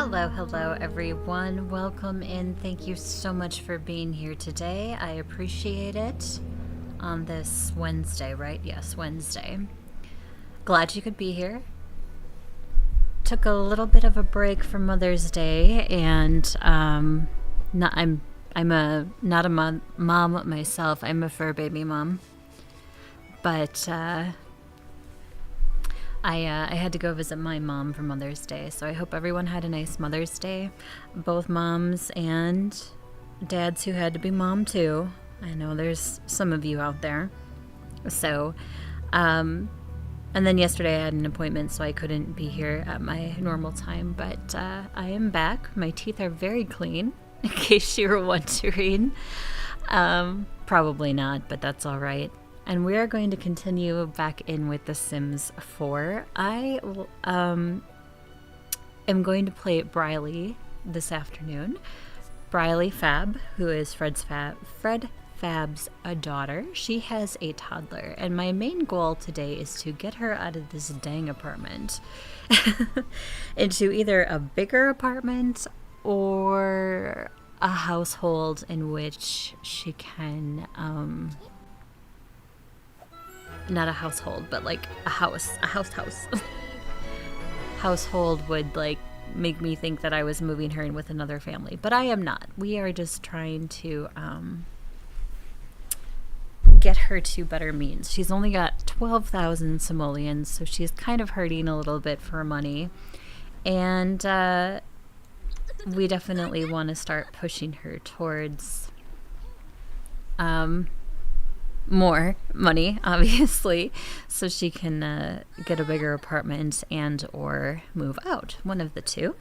Hello everyone. Welcome in. Thank you so much for being here today. I appreciate it on this Wednesday, right? Yes, Wednesday. Glad you could be here. Took a little bit of a break from Mother's Day, and I'm not a mom myself. I'm a fur baby mom, but I had to go visit my mom for Mother's Day, so I hope everyone had a nice Mother's Day. Both moms and dads who had to be mom too. I know there's some of you out there. So, and then yesterday I had an appointment, so I couldn't be here at my normal time, but I am back. My teeth are very clean, in case you were wondering. Probably not, but that's all right. And we are going to continue back in with The Sims 4. I am going to play Brylee this afternoon. Brylee Fab, who is Fred Fab's daughter. She has a toddler, and my main goal today is to get her out of this dang apartment into either a bigger apartment or a household in which she can not a household, but like a house. Household would like make me think that I was moving her in with another family, but I am not. We are just trying to get her to better means. She's only got 12,000 simoleons, so she's kind of hurting a little bit for money, and we definitely want to start pushing her towards more money, obviously, so she can get a bigger apartment and or move out, one of the two.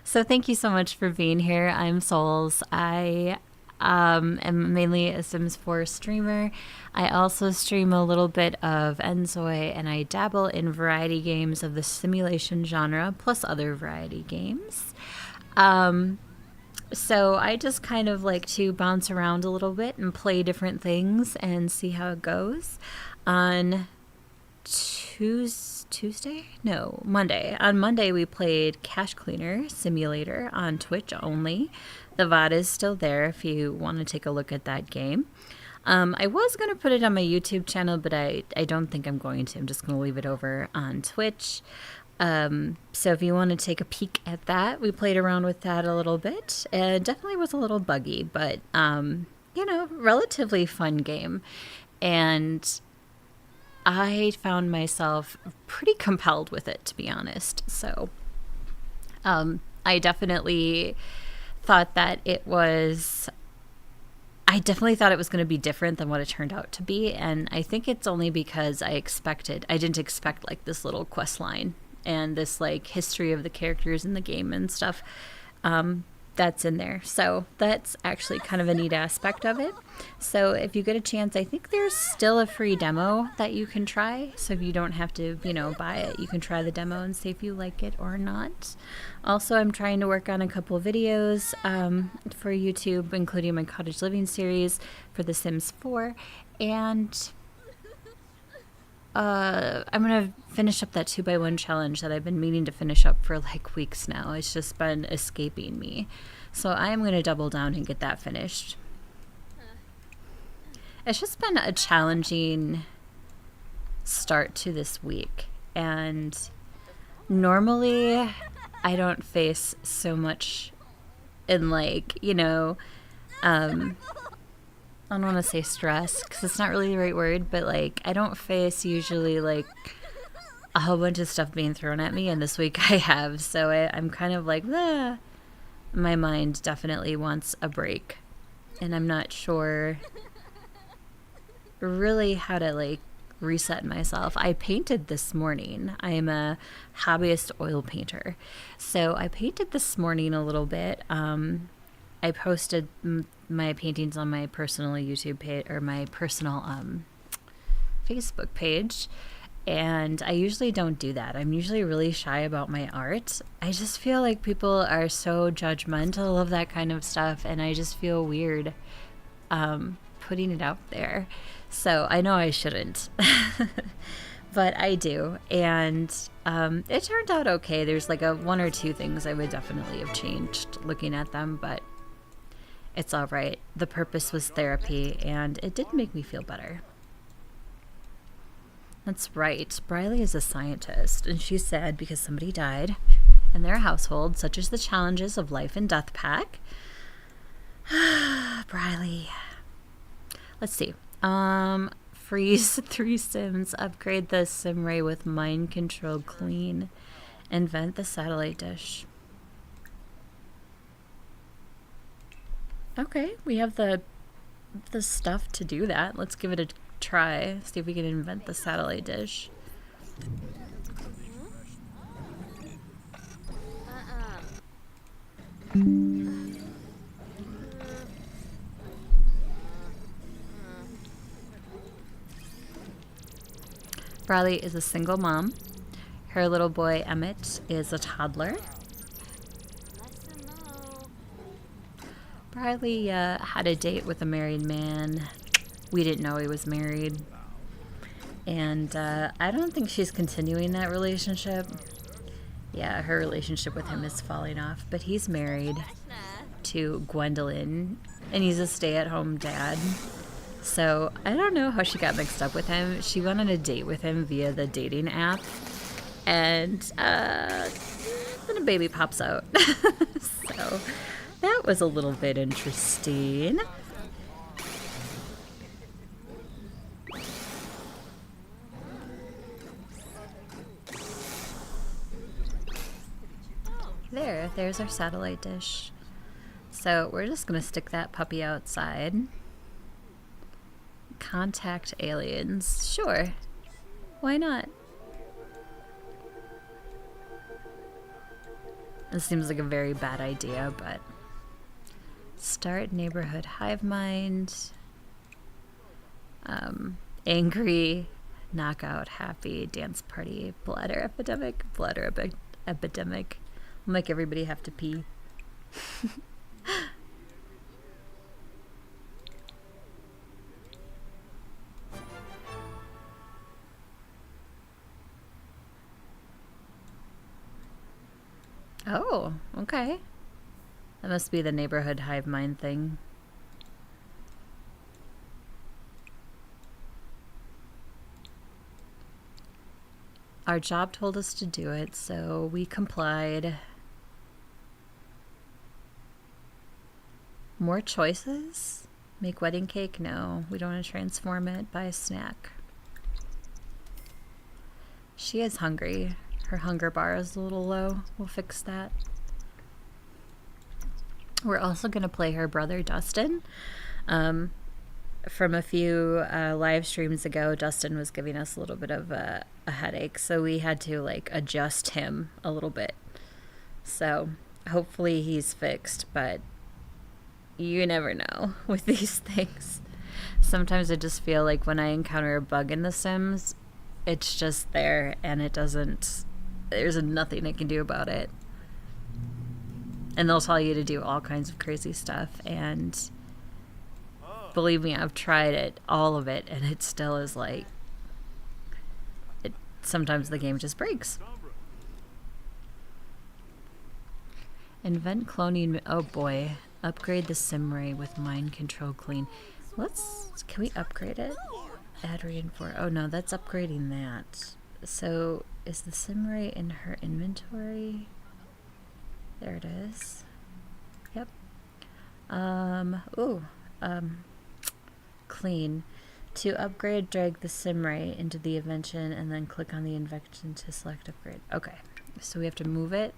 So thank you so much for being here. I'm Souls. I am mainly a Sims 4 streamer. I also stream a little bit of Enzoy, and I dabble in variety games of the simulation genre, plus other variety games. So I just kind of like to bounce around a little bit and play different things and see how it goes. On Monday. On Monday we played Cash Cleaner Simulator on Twitch only. The VOD is still there if you want to take a look at that game. I was going to put it on my YouTube channel, but I don't think I'm going to. I'm just going to leave it over on Twitch. So if you want to take a peek at that, we played around with that a little bit. It definitely was a little buggy, but, relatively fun game. And I found myself pretty compelled with it, to be honest. So, I definitely thought that I definitely thought it was going to be different than what it turned out to be. And I think it's only because I didn't expect like this little quest line and this like history of the characters in the game and stuff that's in there. So that's actually kind of a neat aspect of it. So if you get a chance, I think there's still a free demo that you can try. So if you don't have to, buy it, you can try the demo and see if you like it or not. Also, I'm trying to work on a couple videos for YouTube, including my cottage living series for The Sims 4. And I'm going to finish up that 2x1 challenge that I've been meaning to finish up for like weeks now. It's just been escaping me. So I am going to double down and get that finished. It's just been a challenging start to this week. And normally I don't face so much in like, I don't want to say stress because it's not really the right word, but like I don't face usually like a whole bunch of stuff being thrown at me, and this week I have, so I'm kind of like, my mind definitely wants a break, and I'm not sure really how to like reset myself. I painted this morning. I am a hobbyist oil painter, so I painted this morning a little bit. I posted my paintings on my personal YouTube page or my personal Facebook page, and I usually don't do that. I'm usually really shy about my art. I just feel like people are so judgmental of that kind of stuff, and I just feel weird putting it out there. So I know I shouldn't. but I do. And it turned out okay. There's like one or two things I would definitely have changed looking at them, but it's all right. The purpose was therapy, and it did make me feel better. That's right. Brylee is a scientist, and she's sad because somebody died in their household, such as the challenges of life and death pack. Brylee. Let's see. Freeze 3 sims, upgrade the sim ray with mind control clean, invent the satellite dish. Okay, we have the stuff to do that. Let's give it a try. See if we can invent the satellite dish. Brylee is a single mom. Her little boy Emmett is a toddler. Brylee had a date with a married man. We didn't know he was married. And I don't think she's continuing that relationship. Yeah, her relationship with him is falling off. But he's married to Gwendolyn, and he's a stay-at-home dad. So I don't know how she got mixed up with him. She went on a date with him via the dating app. And then a baby pops out. So that was a little bit interesting. There's our satellite dish. So we're just gonna stick that puppy outside. Contact aliens. Sure. Why not? This seems like a very bad idea, but start neighborhood hive mind. Angry, knockout, happy, dance party, bladder epidemic, epidemic. I'll make everybody have to pee. Oh, okay. That must be the neighborhood hive mind thing. Our job told us to do it, so we complied. More choices? Make wedding cake? No, we don't want to transform it. Buy a snack. She is hungry. Her hunger bar is a little low. We'll fix that. We're also going to play her brother, Dustin. From a few live streams ago, Dustin was giving us a little bit of a headache, so we had to like adjust him a little bit. So hopefully he's fixed, but you never know with these things. Sometimes I just feel like when I encounter a bug in The Sims, it's just there and there's nothing I can do about it. And they'll tell you to do all kinds of crazy stuff, and believe me, I've tried it, all of it, and it still is like, sometimes the game just breaks. Invent cloning, oh boy. Upgrade the sim ray with mind control clean. Can we upgrade it? Add reinforce. Oh no, that's upgrading that. So is the sim ray in her inventory? There it is. Yep. Clean. To upgrade, drag the sim ray into the invention and then click on the invention to select upgrade. Okay, so we have to move it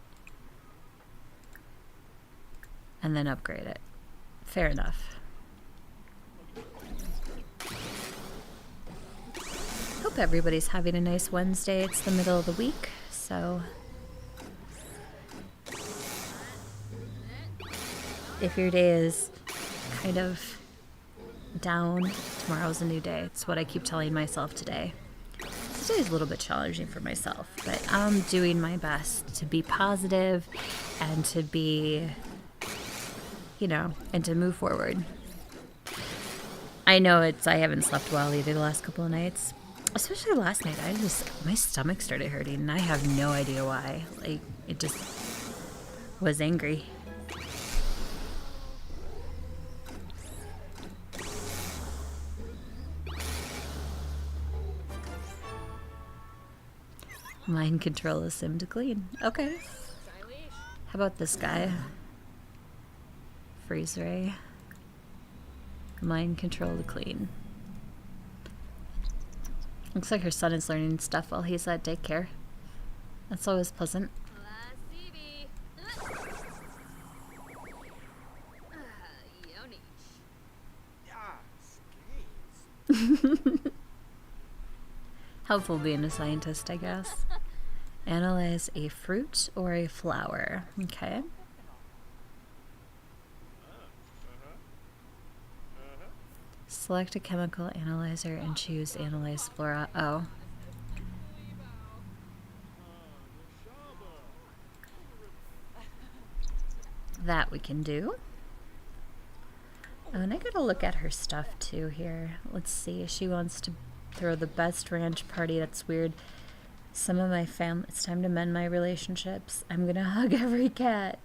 and then upgrade it. Fair enough. Hope everybody's having a nice Wednesday. It's the middle of the week, so if your day is kind of down, tomorrow's a new day. It's what I keep telling myself today. Today's a little bit challenging for myself, but I'm doing my best to be positive and to be, and to move forward. I know I haven't slept well either the last couple of nights. Especially last night, my stomach started hurting and I have no idea why. Like, it just was angry. Mind control a sim to clean. Okay. How about this guy? Freeze ray. Mind control to clean. Looks like her son is learning stuff while he's at daycare. That's always pleasant. Helpful being a scientist, I guess. Analyze a fruit or a flower. Okay. Select a chemical analyzer and choose Analyze Flora. Oh. That we can do. Oh, and I gotta look at her stuff too here. Let's see. She wants to throw the best ranch party. That's weird. Some of my family. It's time to mend my relationships. I'm gonna hug every cat.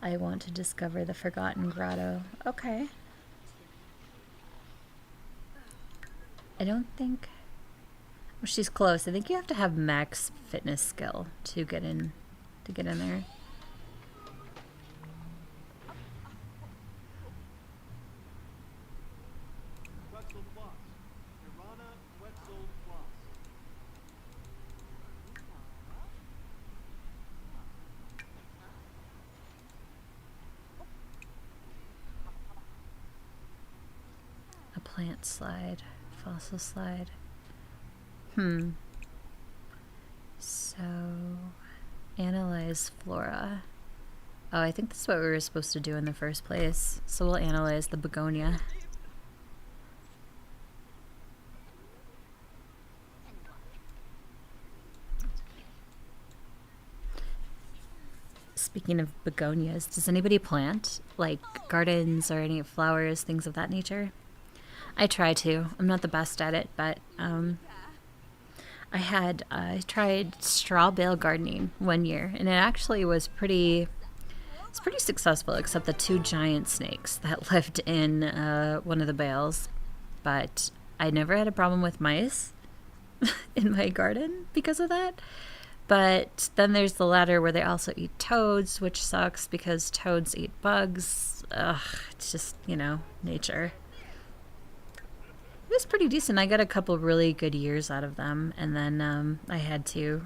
I want to discover the forgotten grotto. Okay. I don't think. Well, she's close. I think you have to have max fitness skill to get in. There. A plant slide. Fossil slide. So, analyze flora. Oh, I think that's what we were supposed to do in the first place. So we'll analyze the begonia. Speaking of begonias, does anybody plant like gardens or any flowers, things of that nature? I try to. I'm not the best at it, but I tried straw bale gardening one year, and it actually was pretty successful, except the 2 giant snakes that lived in one of the bales. But I never had a problem with mice in my garden because of that. But then there's the ladder where they also eat toads, which sucks because toads eat bugs. Ugh, it's just, nature. It was pretty decent. I got a couple really good years out of them, and then I had to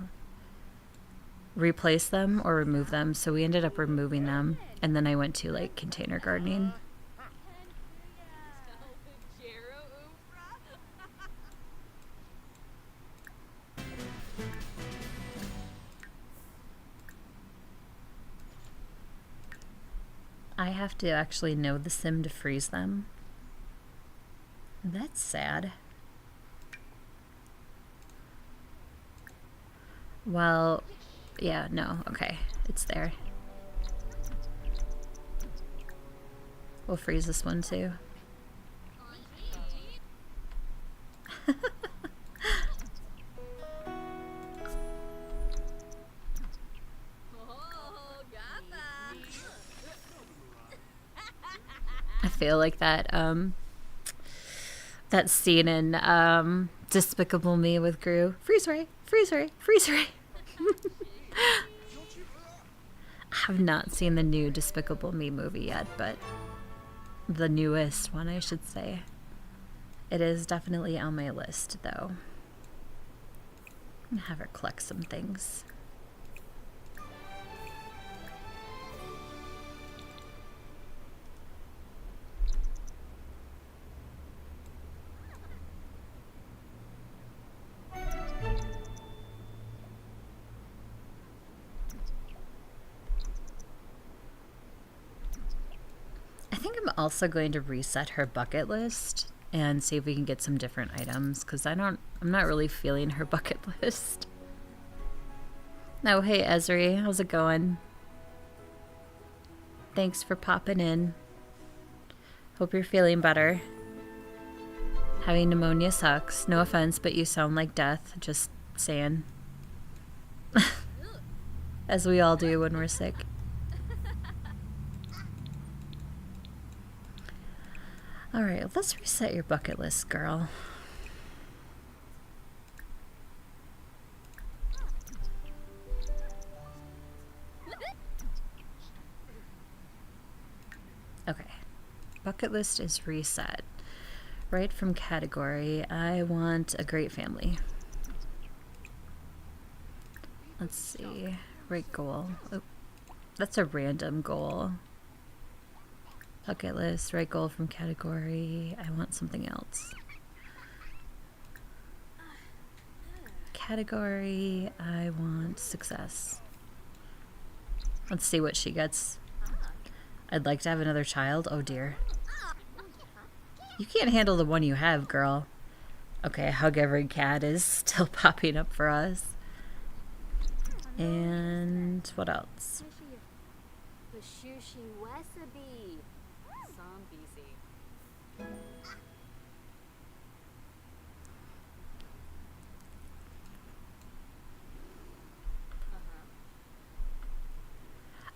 replace them or remove them, so we ended up removing them, and then I went to like container gardening. I have to actually know the sim to freeze them. That's sad. Well, yeah, no, okay, it's there. We'll freeze this one too. I feel like that scene in Despicable Me with Gru. Freeze ray, freeze ray, freeze ray. I have not seen the new Despicable Me movie yet, but the newest one, I should say. It is definitely on my list, though. I'm gonna have her collect some things. I'm also going to reset her bucket list and see if we can get some different items, because I'm not really feeling her bucket list. Oh, hey Esri, how's it going? Thanks for popping in. Hope you're feeling better. Having pneumonia sucks. No offense, but you sound like death. Just saying. As we all do when we're sick. Alright, let's reset your bucket list, girl. Okay. Bucket list is reset. Right from category, I want a great family. Let's see. Right goal. Oh, that's a random goal. Bucket list, right goal from category. I want something else. Category, I want success. Let's see what she gets. I'd like to have another child. Oh dear. You can't handle the one you have, girl. Okay, hug every cat is still popping up for us. And what else?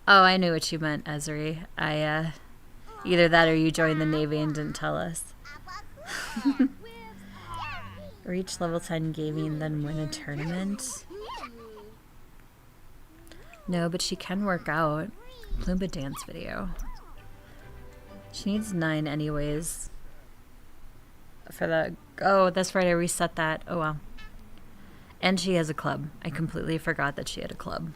Oh, I knew what you meant, Ezri. Either that or you joined the Navy and didn't tell us. Reach level 10 gaming, then win a tournament. No, but she can work out. Plumba dance video. She needs 9 anyways. For the... Oh, that's right, I reset that. Oh well. And she has a club. I completely forgot that she had a club.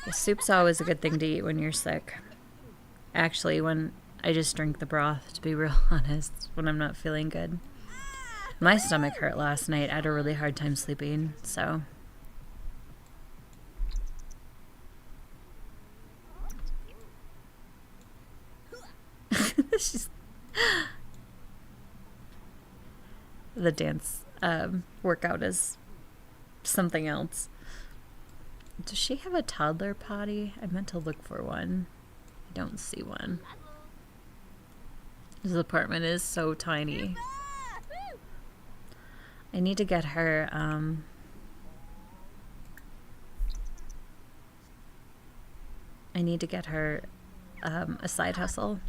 Yeah, soup's always a good thing to eat when you're sick. Actually, when I just drink the broth, to be real honest, when I'm not feeling good. My stomach hurt last night. I had a really hard time sleeping, so... She's... The dance workout is something else. Does she have a toddler potty? I meant to look for one. I don't see one. This apartment is so tiny. I need to get her, a side hustle.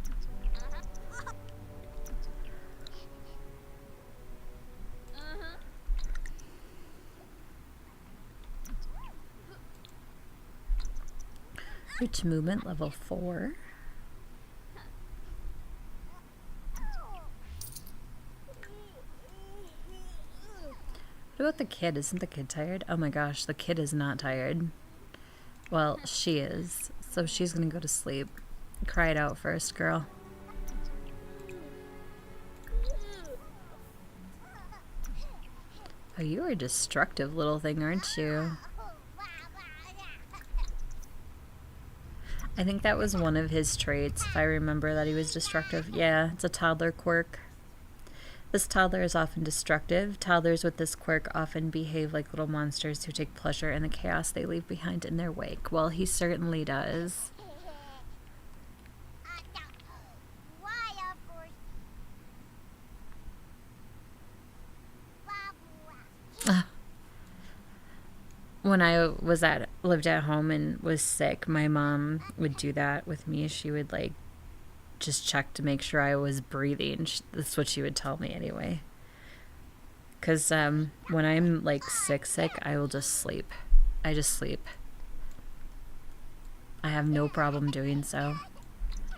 Reach movement level 4. What about the kid? Isn't the kid tired? Oh my gosh, the kid is not tired. Well, she is. So she's gonna go to sleep. Cry it out first, girl. Oh, you are a destructive little thing, aren't you? I think that was one of his traits, if I remember that he was destructive. Yeah, it's a toddler quirk. This toddler is often destructive. Toddlers with this quirk often behave like little monsters who take pleasure in the chaos they leave behind in their wake. Well, he certainly does. When I lived at home and was sick, my mom would do that with me. She would like just check to make sure I was breathing. That's what she would tell me anyway. Because when I'm like sick, I will just sleep. I just sleep. I have no problem doing so.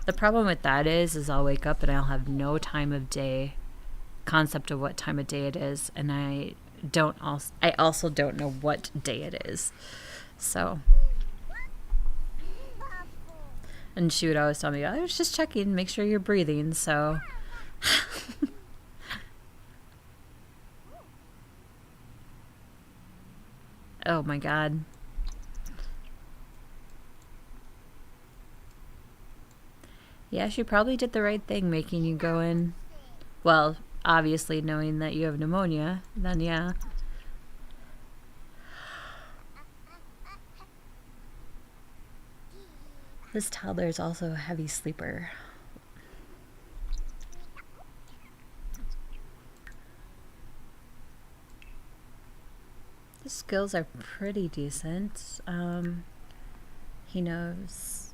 The problem with that is I'll wake up and I'll have no time of day concept of what time of day it is, and I also don't know what day it is. So, and she would always tell me, I was just checking, make sure you're breathing. So oh my god. Yeah, she probably did the right thing making you go in. Well, obviously knowing that you have pneumonia, then yeah. This toddler is also a heavy sleeper. His skills are pretty decent. He knows...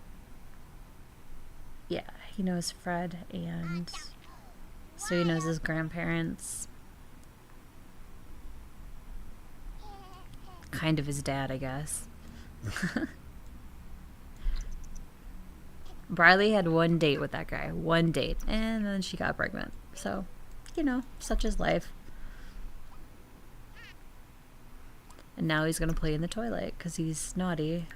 Yeah, he knows Fred, and so he knows his grandparents. Kind of his dad, I guess. Brylee had one date with that guy. One date. And then she got pregnant. So, you know, such is life. And now he's going to play in the toilet because he's naughty.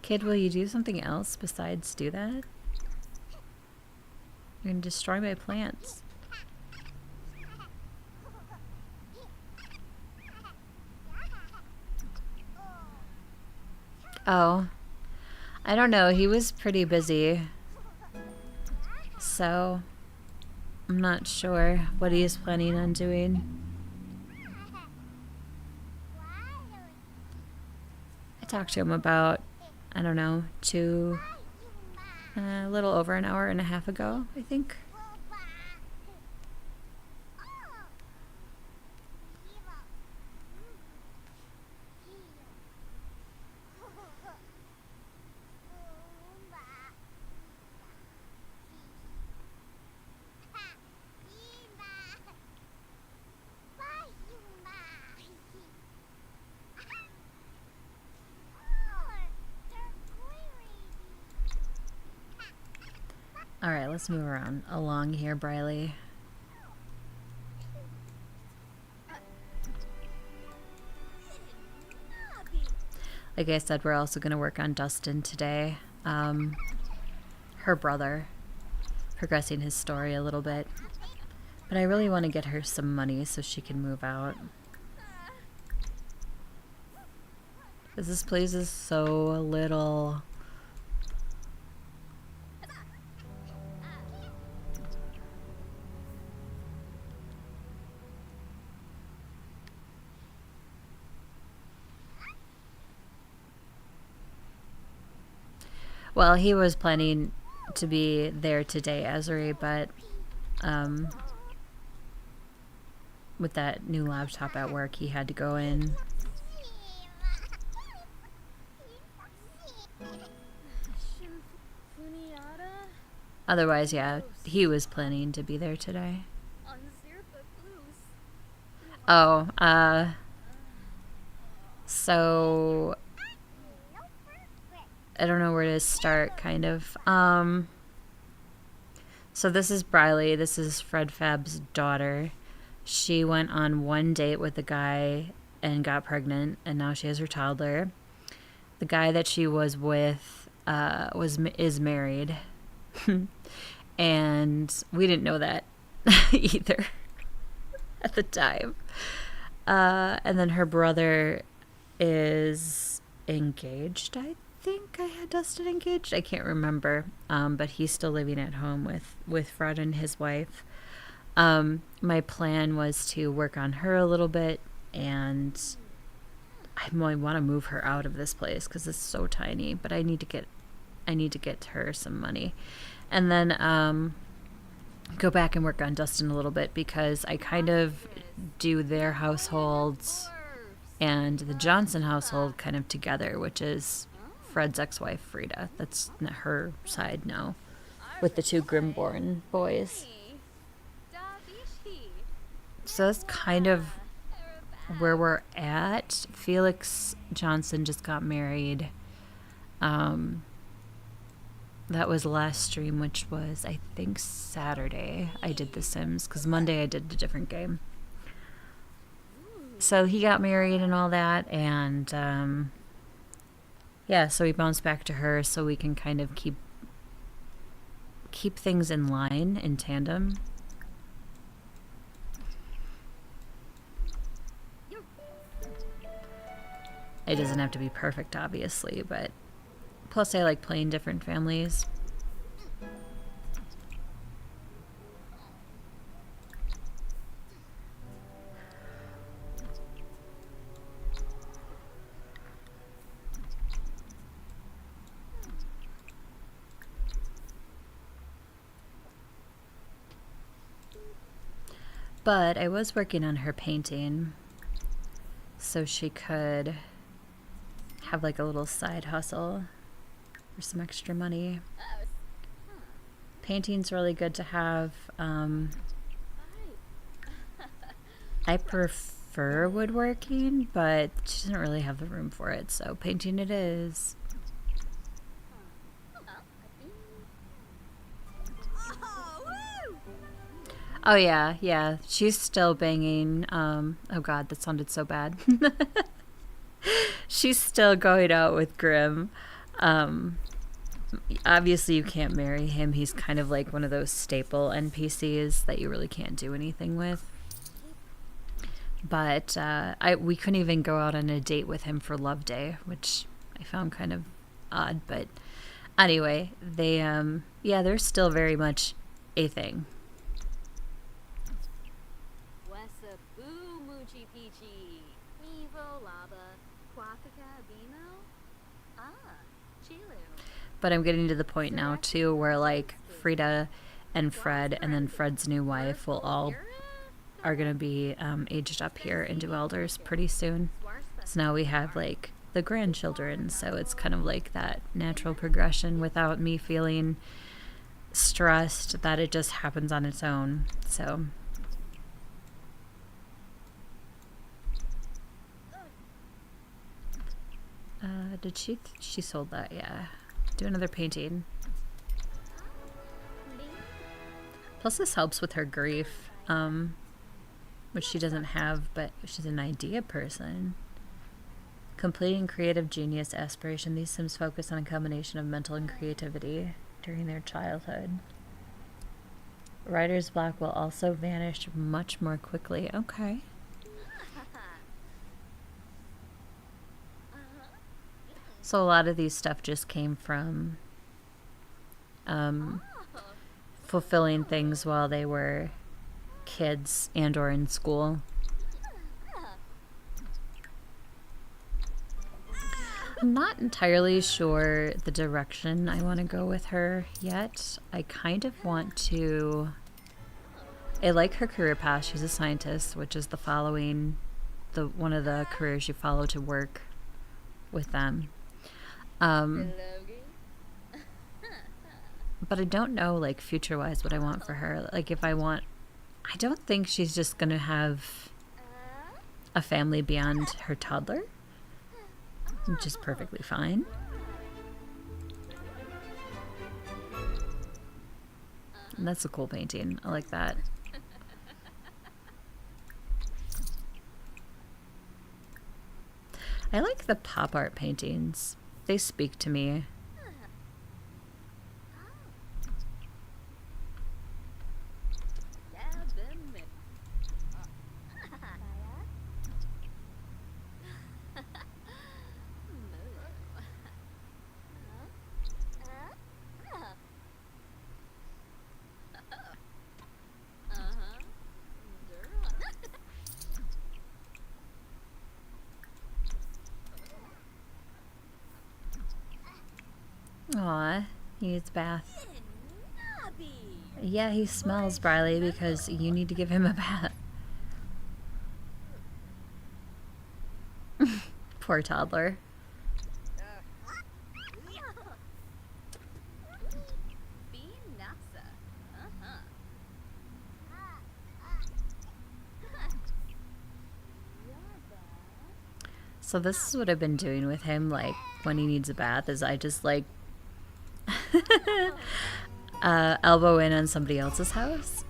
Kid, will you do something else besides do that? You're going to destroy my plants. Oh, I don't know. He was pretty busy. So, I'm not sure what he is planning on doing. I talked to him about, I don't know, a little over an hour and a half ago, I think. Alright, let's move around along here, Brylee. Like I said, we're also going to work on Dustin today. Her brother. Progressing his story a little bit. But I really want to get her some money so she can move out. Because this place is so little. Well, he was planning to be there today, Ezri, but with that new laptop at work, he had to go in. Otherwise, yeah, he was planning to be there today. Oh, so I don't know where to start, kind of. So this is Brylee. This is Fred Fab's daughter. She went on one date with a guy and got pregnant, and now she has her toddler. The guy that she was with is married, and we didn't know that either at the time. And then her brother is engaged, I think I had Dustin engaged. I can't remember, but he's still living at home with Fred and his wife. My plan was to work on her a little bit, and I want to move her out of this place because it's so tiny. But I need to get her some money, and then go back and work on Dustin a little bit because I kind of do their households and the Johnson household kind of together, which is Fred's ex-wife Frida. That's her side now, with the two Grimborn boys. So that's kind of where we're at. Felix Johnson just got married. That was last stream, which was, I think, Saturday. I did The Sims, because Monday I did a different game. So he got married and all that, and yeah, so we bounced back to her so we can kind of keep things in line, in tandem. It doesn't have to be perfect, obviously, but plus I like playing different families. But I was working on her painting so she could have like a little side hustle for some extra money. Painting's really good to have. I prefer woodworking, but she doesn't really have the room for it, so painting it is. Oh yeah, she's still banging, oh god, that sounded so bad. She's still going out with Grimm. Obviously you can't marry him, he's kind of like one of those staple NPCs that you really can't do anything with. But we couldn't even go out on a date with him for Love Day, which I found kind of odd, but anyway, they, yeah, they're still very much a thing. But I'm getting to the point now, too, where, like, Frida and Fred, and then Fred's new wife will all are going to be aged up here into elders pretty soon. So now we have, like, the grandchildren, so it's kind of like that natural progression without me feeling stressed that it just happens on its own. So did she sold that? Yeah. Do another painting. Plus this helps with her grief, which she doesn't have, but she's an idea person. Completing creative genius aspiration. These Sims focus on a combination of mental and creativity during their childhood. Writer's block will also vanish much more quickly. Okay. So a lot of these stuff just came from fulfilling things while they were kids and or in school. I'm not entirely sure the direction I want to go with her yet. I kind of want to... I like her career path. She's a scientist, which is one of the careers you follow to work with them. But I don't know, like, future-wise what I want for her. Like, I don't think she's just gonna have a family beyond her toddler, which is perfectly fine. And that's a cool painting. I like that. I like the pop art paintings. They speak to me. Aw, he needs a bath. Yeah, he smells, Brylee, because you need to give him a bath. Poor toddler. So this is what I've been doing with him, like, when he needs a bath, is I just, like, elbow in on somebody else's house.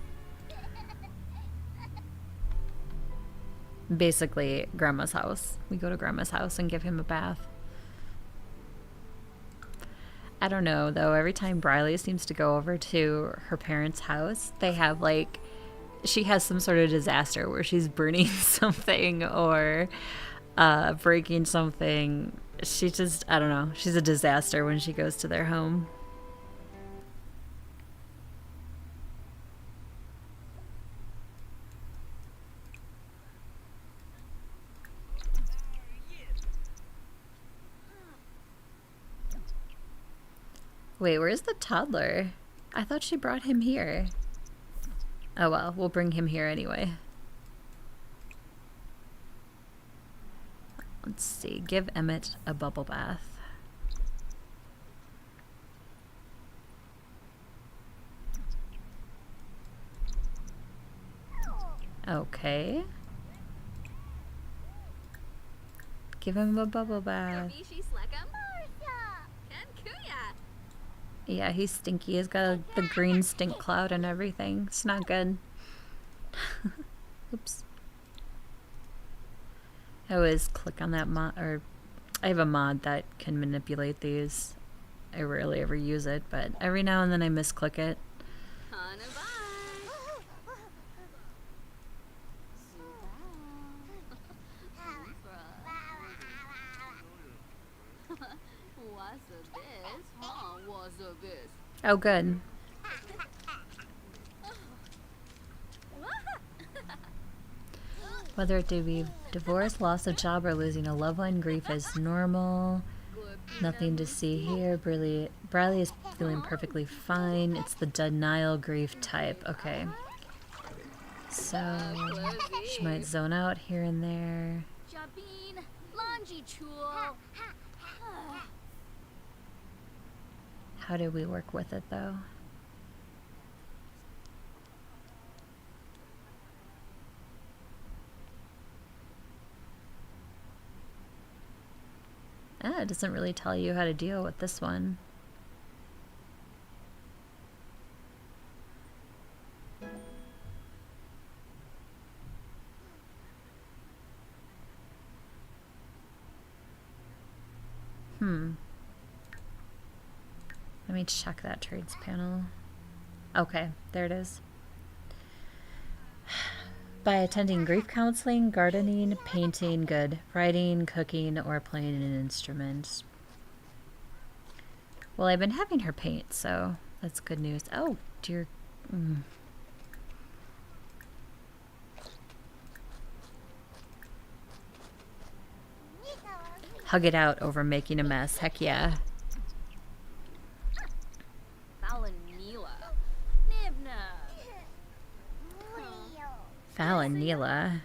Basically, Grandma's house. We go to Grandma's house and give him a bath. I don't know, though. Every time Brylee seems to go over to her parents' house, they have, like, she has some sort of disaster where she's burning something or breaking something. She just, I don't know. She's a disaster when she goes to their home. Wait, where's the toddler? I thought she brought him here. Oh well, we'll bring him here anyway. Let's see. Give Emmett a bubble bath. Okay. Give him a bubble bath. Yeah, he's stinky. He's got the green stink cloud and everything. It's not good. Oops. I always click on that mod, or I have a mod that can manipulate these. I rarely ever use it, but every now and then I misclick it. Oh, good. Whether it be divorce, loss of job, or losing a loved one, grief is normal. Nothing to see here. Brylee is feeling perfectly fine. It's the denial grief type. Okay. So she might zone out here and there. How do we work with it though? It doesn't really tell you how to deal with this one. Let me check that trades panel. Okay, there it is. By attending grief counseling, gardening, painting, good, writing, cooking, or playing an instrument. Well, I've been having her paint, so that's good news. Oh, dear. Hug it out over making a mess. Heck yeah. Falanila.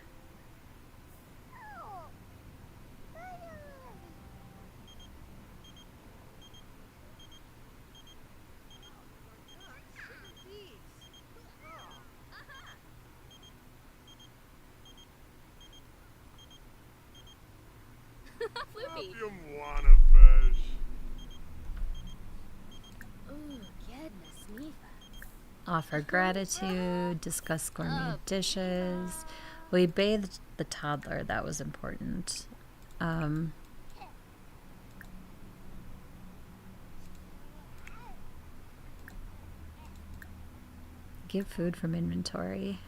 Offer gratitude, discuss gourmet dishes. We bathed the toddler, that was important. Give food from inventory.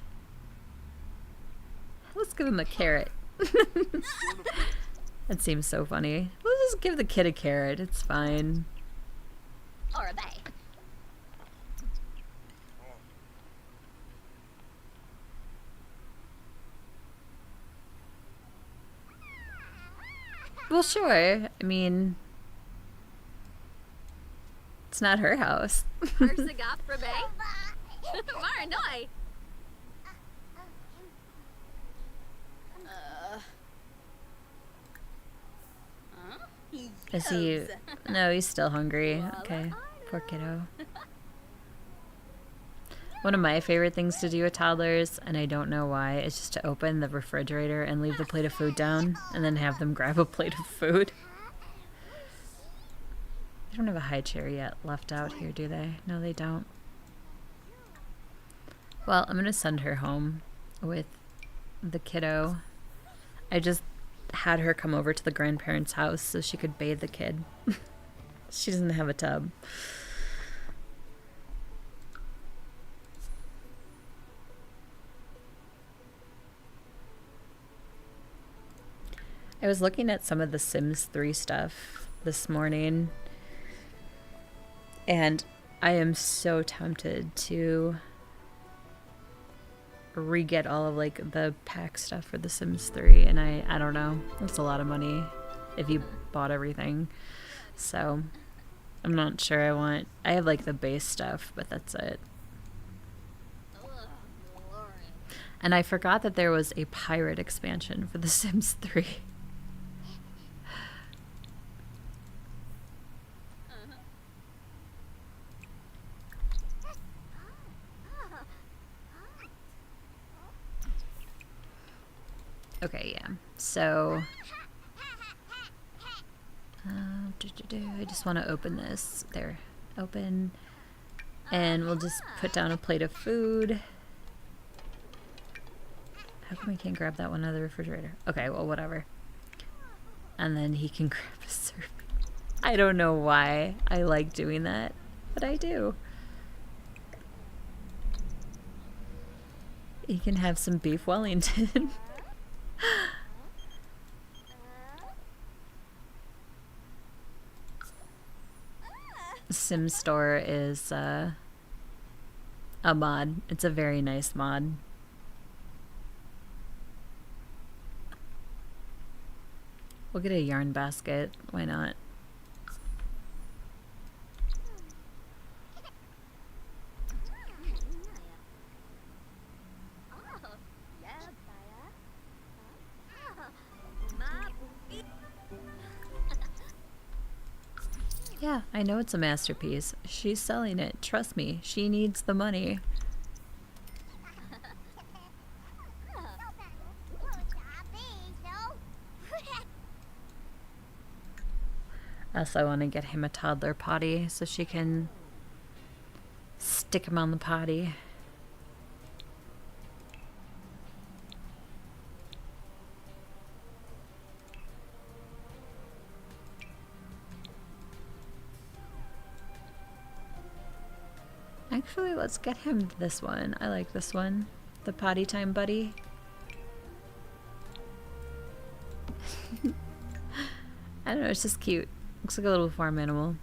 Let's give him a carrot. That seems so funny. Let's just give the kid a carrot, it's fine. Or a bag. Well, sure. I mean, it's not her house. Is he? No, he's still hungry. Okay, poor kiddo. One of my favorite things to do with toddlers, and I don't know why, is just to open the refrigerator and leave the plate of food down and then have them grab a plate of food. They don't have a high chair yet left out here, do they? No, they don't. Well, I'm going to send her home with the kiddo. I just had her come over to the grandparents' house so she could bathe the kid. She doesn't have a tub. I was looking at some of the Sims 3 stuff this morning, and I am so tempted to re-get all of like the pack stuff for the Sims 3, and I don't know, it's a lot of money if you bought everything, so I'm not sure I have like the base stuff, but that's it. And I forgot that there was a pirate expansion for the Sims 3. Okay, yeah. So, I just want to open this. There, open. And we'll just put down a plate of food. How come we can't grab that one out of the refrigerator? Okay, well, whatever. And then he can grab a serving. I don't know why I like doing that, but I do. He can have some beef Wellington. Sim Store is a mod. It's a very nice mod. We'll get a yarn basket. Why not? Yeah, I know it's a masterpiece. She's selling it. Trust me, she needs the money. Also, I want to get him a toddler potty so she can stick him on the potty. Actually, let's get him this one. I like this one. The potty time buddy. I don't know, it's just cute. Looks like a little farm animal.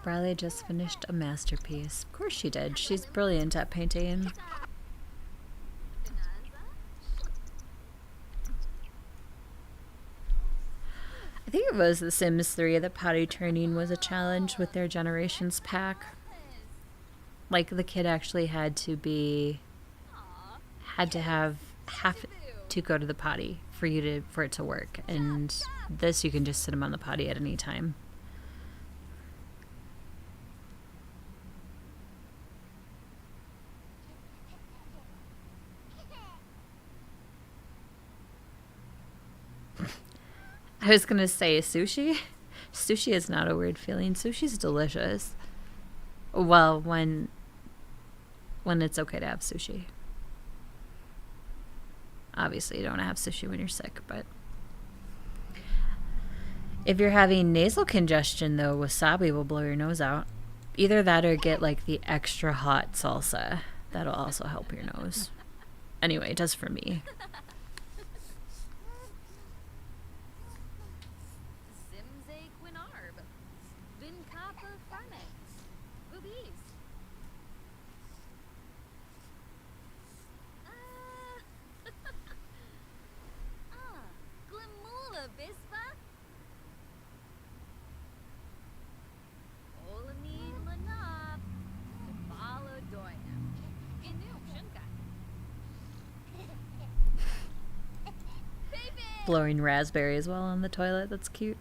Brylee just finished a masterpiece. Of course she did. She's brilliant at painting. I think it was The Sims 3 that potty training was a challenge with their Generations pack. Like, the kid actually had to go to the potty for it to work. And this, you can just sit him on the potty at any time. I was gonna say sushi. Sushi is not a weird feeling. Sushi's delicious. Well, when it's okay to have sushi. Obviously, you don't want to have sushi when you're sick, but if you're having nasal congestion, though, wasabi will blow your nose out. Either that or get like the extra hot salsa. That'll also help your nose. Anyway, it does for me. Blowing raspberries while on the toilet. That's cute.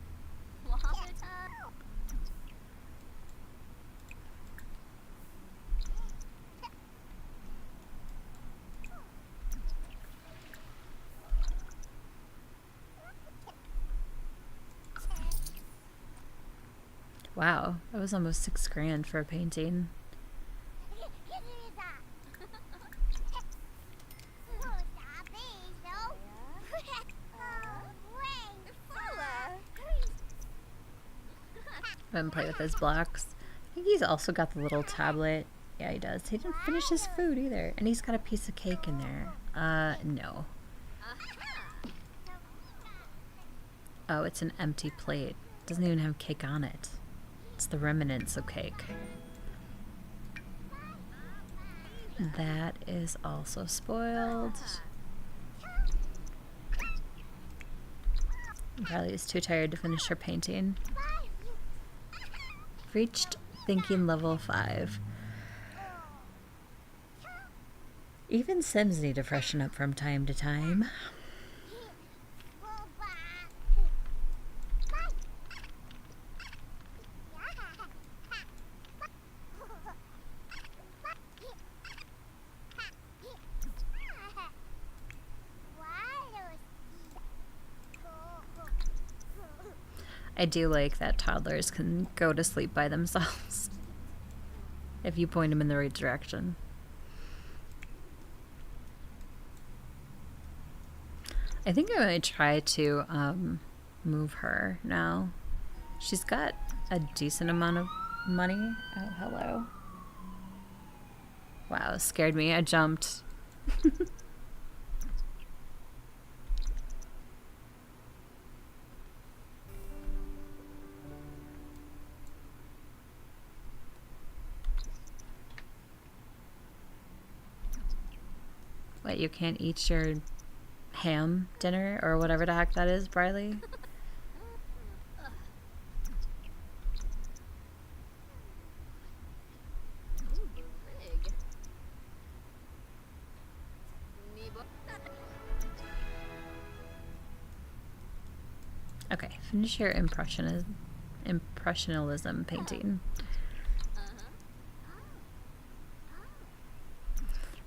Wow, that was almost $6,000 for a painting. Let him play with his blocks. I think he's also got the little tablet. Yeah, he does. He didn't finish his food either. And he's got a piece of cake in there. No. Oh, it's an empty plate. Doesn't even have cake on it. It's the remnants of cake. That is also spoiled. Brylee is too tired to finish her painting. Reached thinking level 5. Even Sims need to freshen up from time to time. I do like that toddlers can go to sleep by themselves if you point them in the right direction. I think I'm going to try to move her now. She's got a decent amount of money. Oh, hello. Wow, it scared me. I jumped. What, you can't eat your ham dinner or whatever the heck that is, Brylee? Okay, finish your impressionism painting.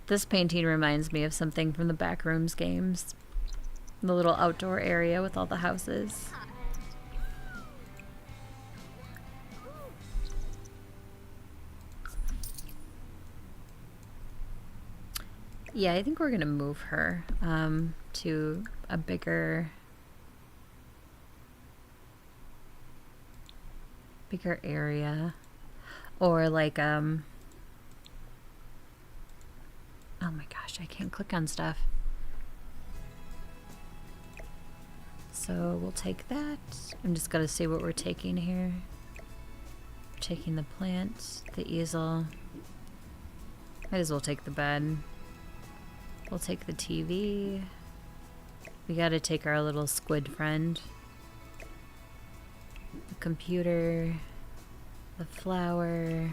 This painting reminds me of something from the Backrooms games. The little outdoor area with all the houses. Yeah, I think we're gonna move her to a bigger area, or like oh my gosh, I can't click on stuff. So we'll take that. I'm just gonna see what we're taking here. We're taking the plant, the easel. Might as well take the bed. We'll take the TV. We gotta take our little squid friend. The computer. The flower.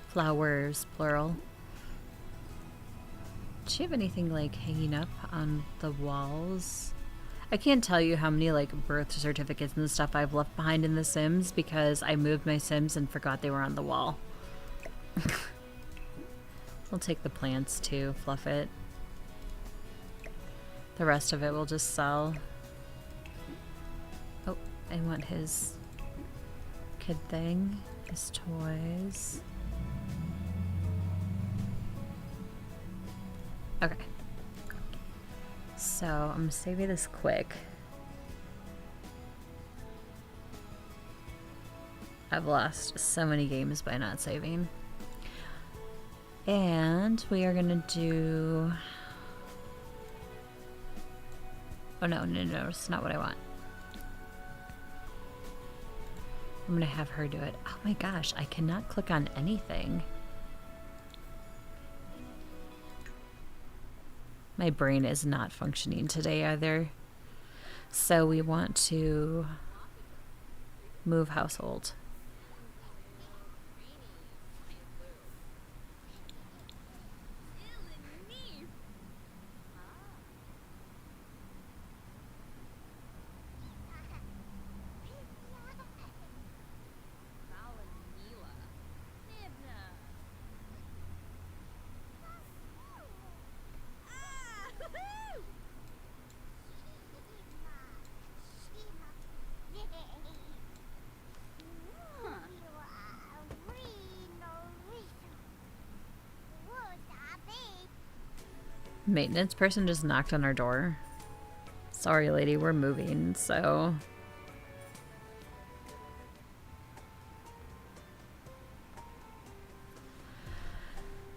Flowers, plural. Does she have anything like hanging up on the walls? I can't tell you how many like birth certificates and stuff I've left behind in The Sims because I moved my Sims and forgot they were on the wall. We'll take the plants too, fluff it. The rest of it we'll just sell. Oh, I want his kid thing, his toys. Okay. So I'm gonna save you this quick. I've lost so many games by not saving. And we are gonna do... Oh no, it's not what I want. I'm gonna have her do it. Oh my gosh, I cannot click on anything. My brain is not functioning today either. So we want to move household. Maintenance person just knocked on our door. Sorry, lady, we're moving, so...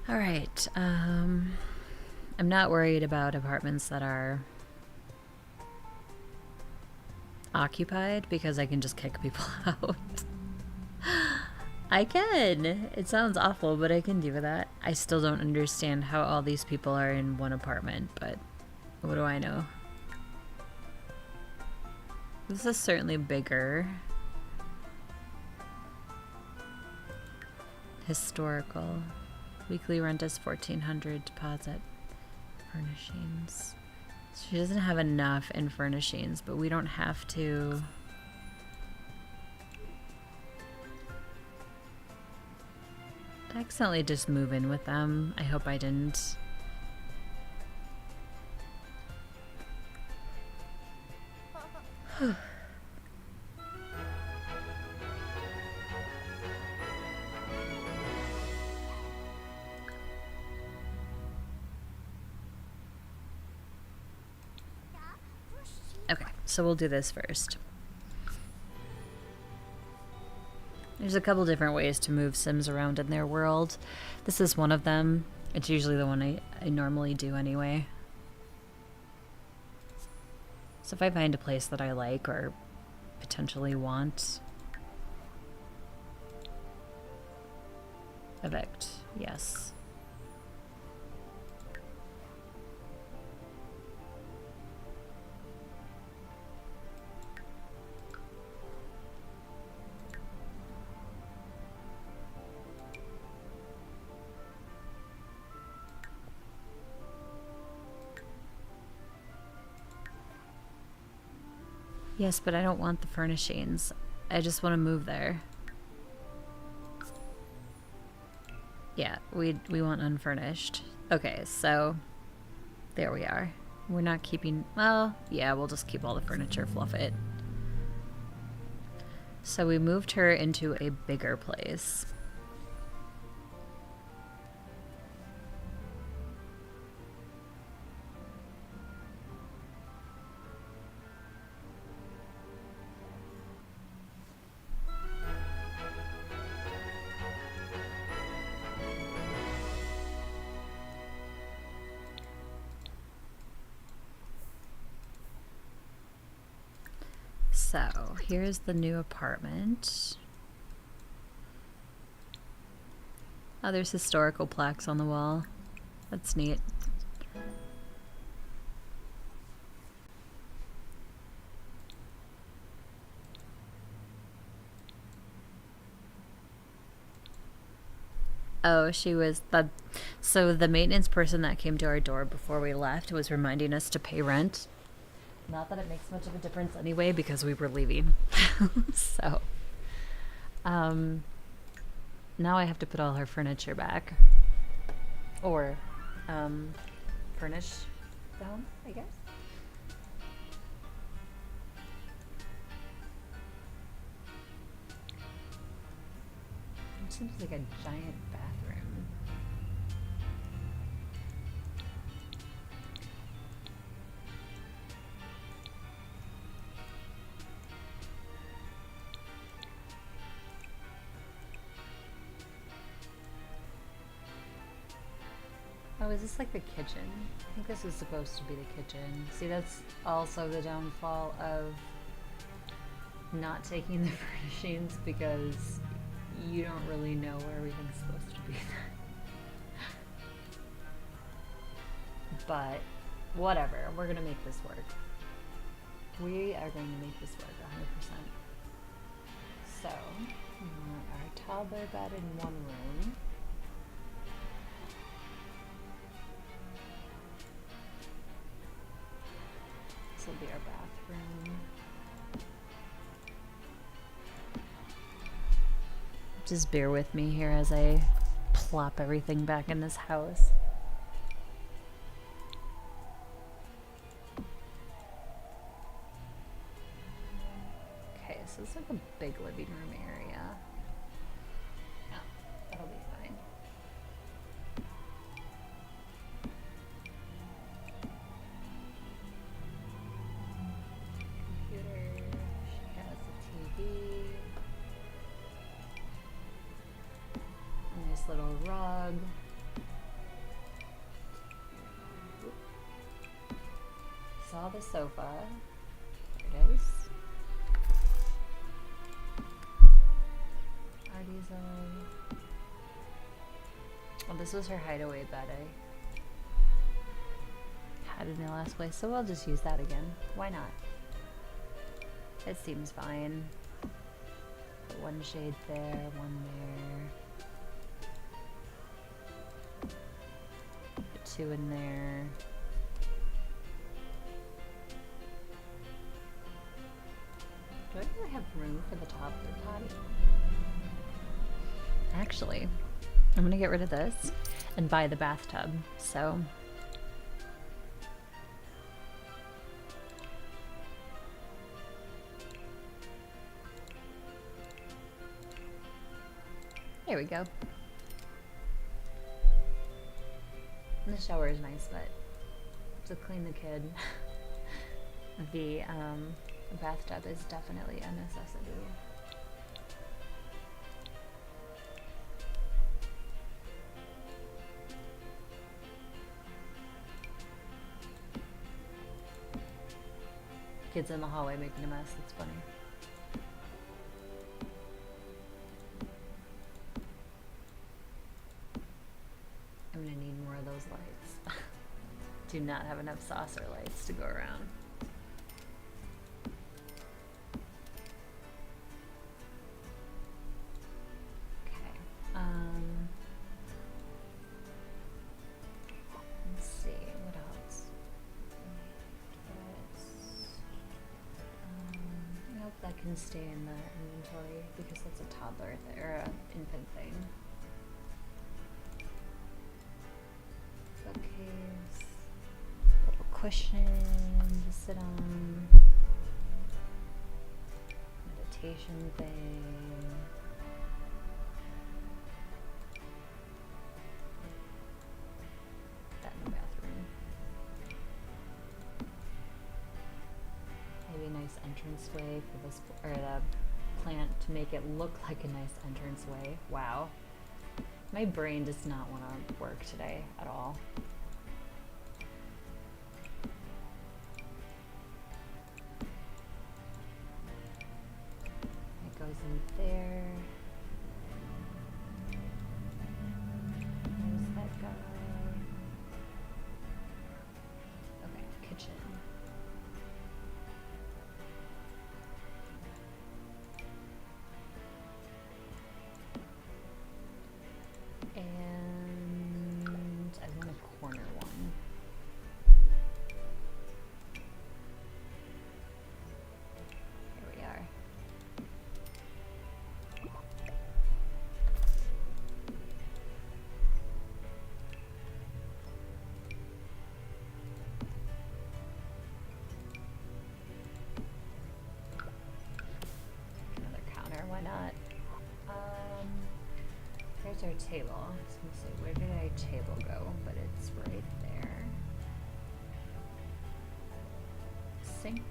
Alright, I'm not worried about apartments that are occupied because I can just kick people out. I can. It sounds awful, but I can do that. I still don't understand how all these people are in one apartment, but what do I know? This is certainly bigger. Historical. Weekly rent is $1,400. Deposit. Furnishings. She doesn't have enough in furnishings, but we don't have to. I accidentally just move in with them. I hope I didn't. Okay, so we'll do this first. There's a couple different ways to move Sims around in their world. This is one of them. It's usually the one I normally do anyway. So if I find a place that I like or potentially want, evict, yes. Yes, but I don't want the furnishings. I just want to move there. Yeah, we want unfurnished. Okay, so there we are. We're not keeping, well, yeah, we'll just keep all the furniture, fluff it. So we moved her into a bigger place. So, here's the new apartment. Oh, there's historical plaques on the wall. That's neat. Oh, she was the... So the maintenance person that came to our door before we left was reminding us to pay rent. Not that it makes much of a difference anyway, because we were leaving. So, now I have to put all her furniture back. Or, furnish the home, I guess. It seems like a giant bathroom. Oh, is this like the kitchen? I think this is supposed to be the kitchen. See, that's also the downfall of not taking the furnishings, because you don't really know where everything's supposed to be. But whatever, we're gonna make this work. We are going to make this work 100%. So, our toddler bed in one room. This will be our bathroom. Just bear with me here as I plop everything back in this house. Okay, so it's like a big living room area. Yeah, that'll be fine. Computer, she has a TV. A nice little rug. Saw the sofa. There it is. Oh, this was her hideaway bed I had in the last place, so we'll just use that again. Why not? It seems fine. Put one shade there, one there. 2 in there. Do I really have room for the toddler potty? Actually, I'm gonna get rid of this and buy the bathtub, so. There we go. And the shower is nice, but to clean the kid, the bathtub is definitely a necessity. Kids in the hallway making a mess, it's funny. I'm gonna need more of those lights. Do not have enough saucer lights to go around. Okay. Let's see, what else? I hope that can stay in the inventory because that's a toddler or an infant thing. Bookcase, little cushion to sit on, meditation thing. That in the bathroom. Maybe a nice entranceway for this, or the plant to make it look like a nice entranceway. Wow. My brain does not want to work today at all. It goes in there. There's that guy. Okay, kitchen. And I want a corner one. Here we are. Another counter, why not? There's our table. I was gonna say, where did our table go? But it's right there. Sink.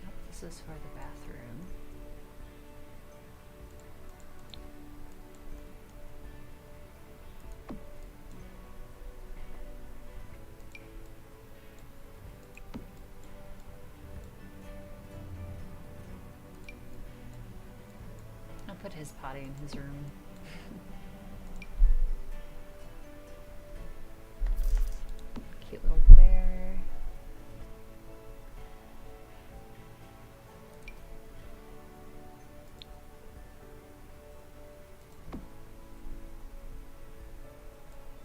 Oh, this is for the bathroom. Put his potty in his room. Cute little bear.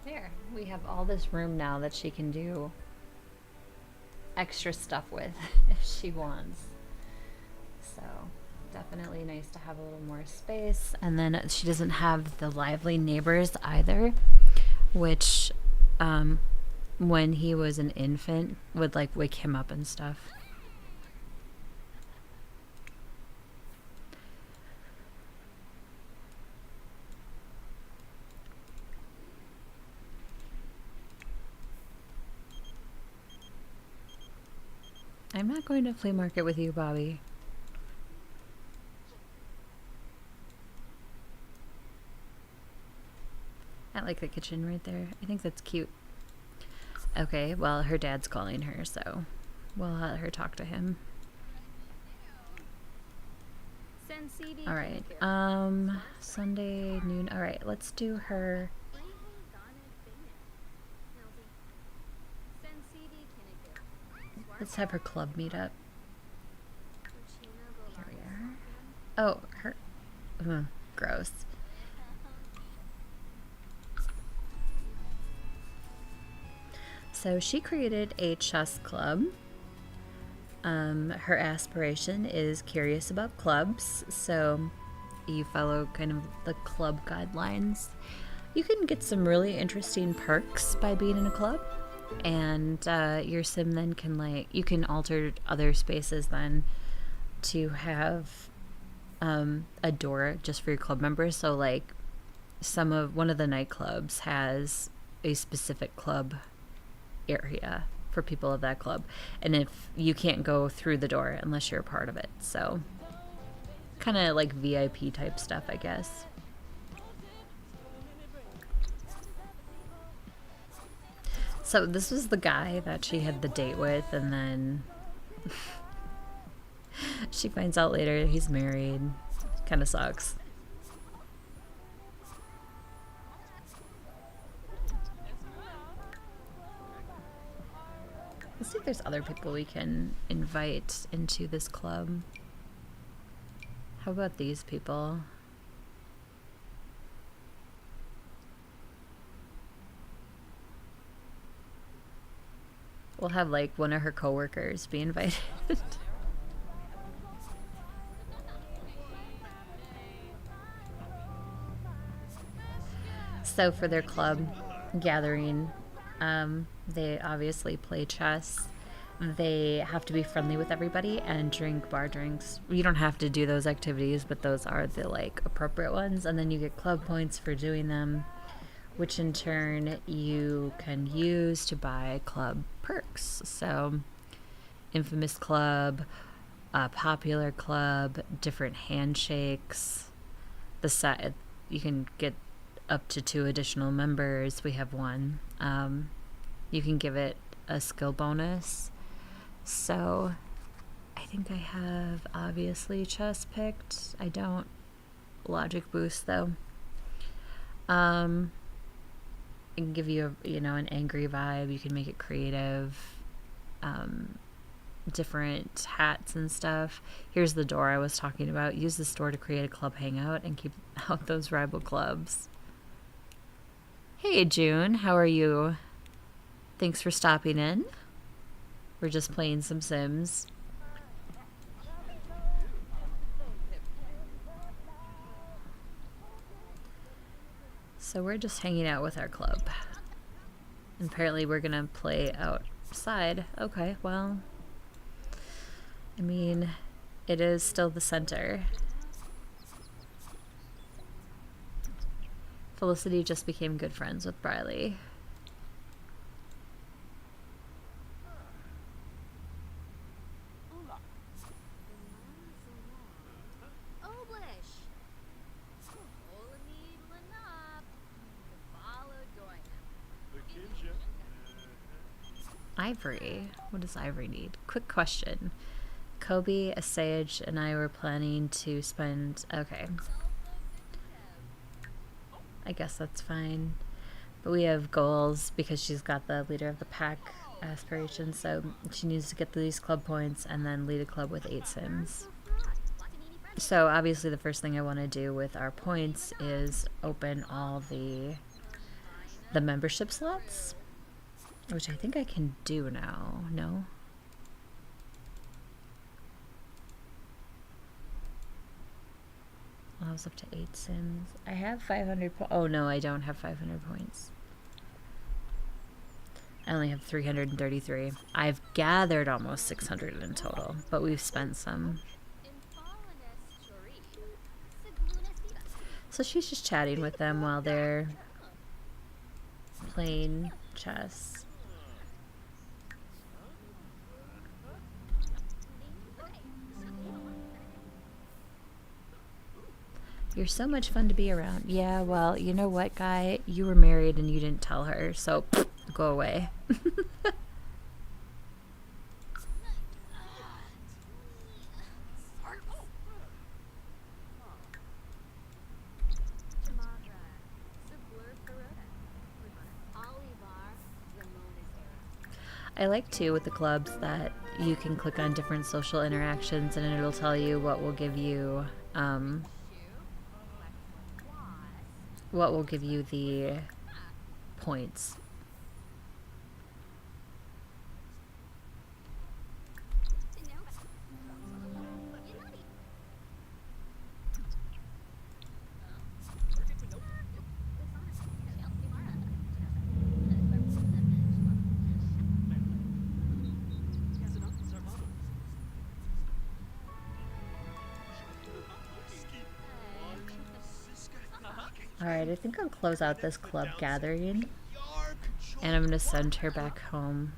There, we have all this room now that she can do extra stuff with if she wants. So definitely nice to have a little more space. And then she doesn't have the lively neighbors either, which when he was an infant would like wake him up and stuff. I'm not going to flea market with you, Bobby. I like the kitchen right there. I think that's cute. Okay, well, her dad's calling her, so we'll let her talk to him. All right, Sunday noon. All right, let's do her. Let's have her club meet up. Here we are. Oh, her. Gross. So she created a chess club. Her aspiration is curious about clubs, so you follow kind of the club guidelines. You can get some really interesting perks by being in a club, and your sim then can you can alter other spaces then to have a door just for your club members. So like one of the nightclubs has a specific club area for people of that club, and if you can't go through the door unless you're a part of it, so kind of like VIP type stuff, I guess. So this was the guy that she had the date with, and then she finds out later he's married. Kind of sucks. Let's see if there's other people we can invite into this club. How about these people? We'll have like one of her coworkers be invited. So for their club gathering, they obviously play chess. They have to be friendly with everybody and drink bar drinks. You don't have to do those activities, but those are the like appropriate ones. And then you get club points for doing them, which in turn you can use to buy club perks. So infamous club, popular club, different handshakes. The set you can get up to 2 additional members. We have 1. You can give it a skill bonus. So I think I have obviously chess picked. I don't logic boost though. It can give you an angry vibe. You can make it creative. Different hats and stuff. Here's the door I was talking about. Use this door to create a club hangout and keep out those rival clubs. Hey June, how are you? Thanks for stopping in. We're just playing some Sims. So we're just hanging out with our club. And apparently we're gonna play outside. Okay, well, I mean, it is still the center. Felicity just became good friends with Brylee. Ivory. What does Ivory need? Quick question. Kobe, a sage, and I were planning to spend... Okay. I guess that's fine. But we have goals because she's got the leader of the pack aspiration, so she needs to get these club points and then lead a club with 8 Sims. So obviously the first thing I want to do with our points is open all the membership slots, which I think I can do now. No? Allows up to 8 Sims. I have 500 oh no, I don't have 500 points. I only have 333. I've gathered almost 600 in total, but we've spent some. So she's just chatting with them while they're playing chess. You're so much fun to be around. Yeah, well, you know what, guy? You were married and you didn't tell her, so go away. I like too with the clubs that you can click on different social interactions and it'll tell you what will give you the points. Alright, I think I'll close out this club gathering. And I'm gonna send her back home.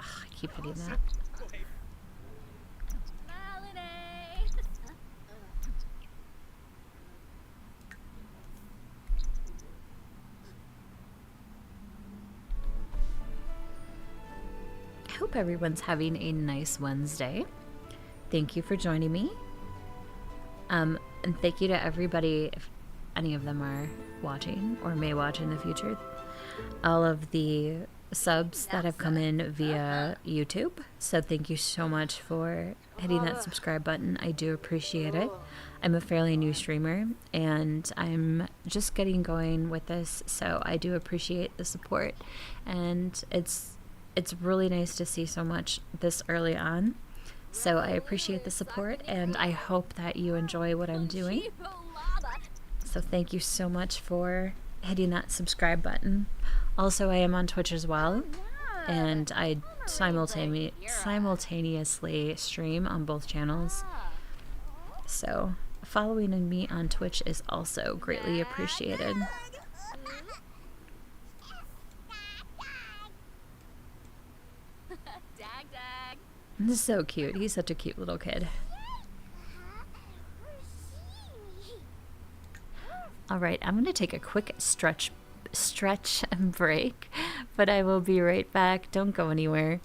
Ugh, I keep hitting that. I hope everyone's having a nice Wednesday. Thank you for joining me. And thank you to everybody, if any of them are watching or may watch in the future, all of the subs that have come in via YouTube. So thank you so much for hitting that subscribe button. I do appreciate it. I'm a fairly new streamer and I'm just getting going with this, so I do appreciate the support, and it's really nice to see so much this early on. So I appreciate the support and I hope that you enjoy what I'm doing. So thank you so much for hitting that subscribe button. Also, I am on Twitch as well, and I simultaneously stream on both channels. So following me on Twitch is also greatly appreciated. This is so cute. He's such a cute little kid. All right, I'm going to take a quick stretch break, but I will be right back. Don't go anywhere.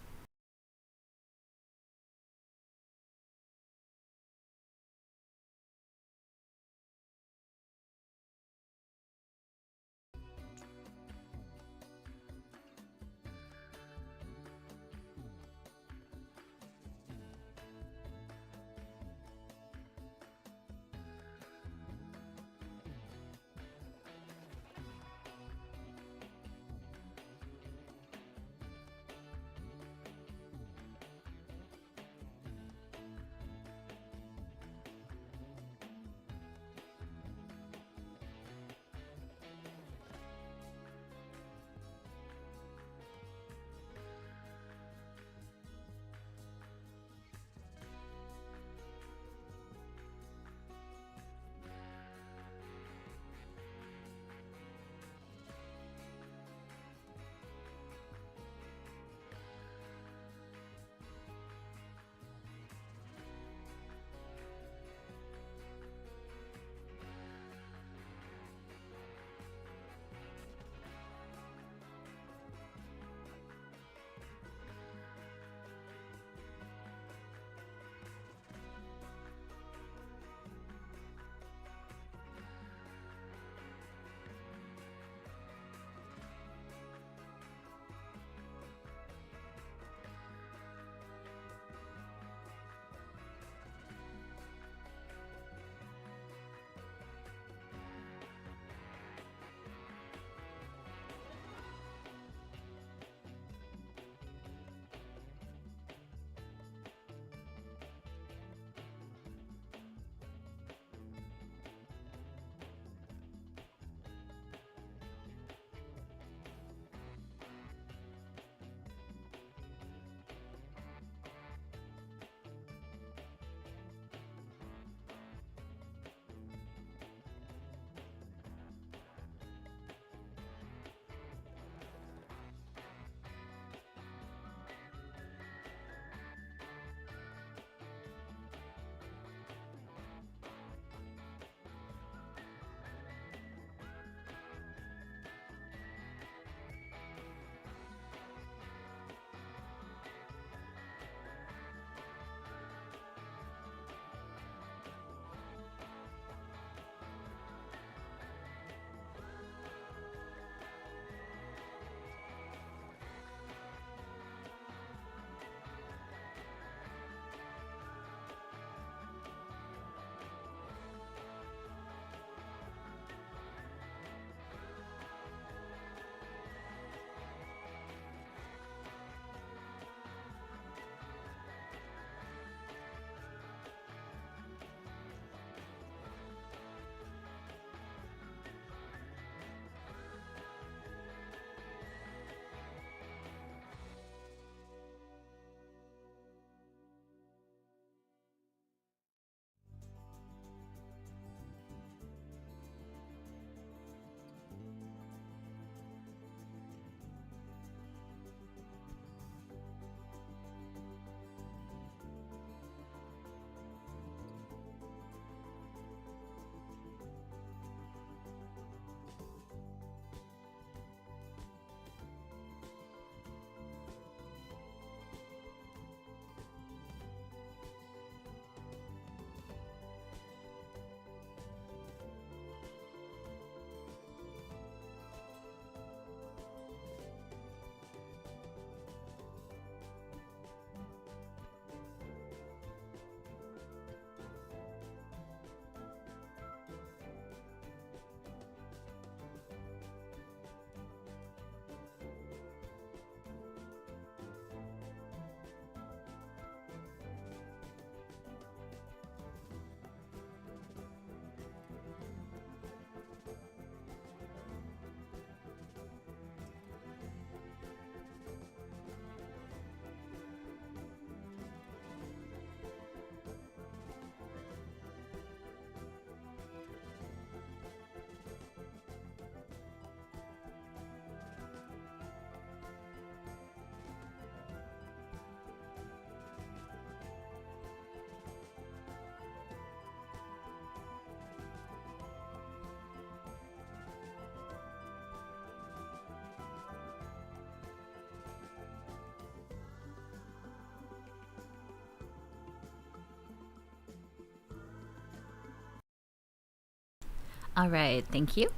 All right, thank you.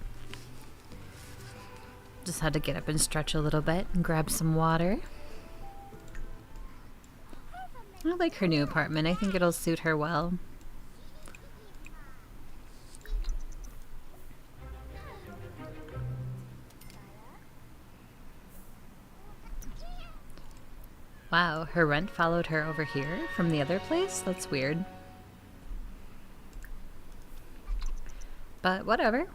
Just had to get up and stretch a little bit and grab some water. I like her new apartment. I think it'll suit her well. Wow, her rent followed her over here from the other place? That's weird. But whatever.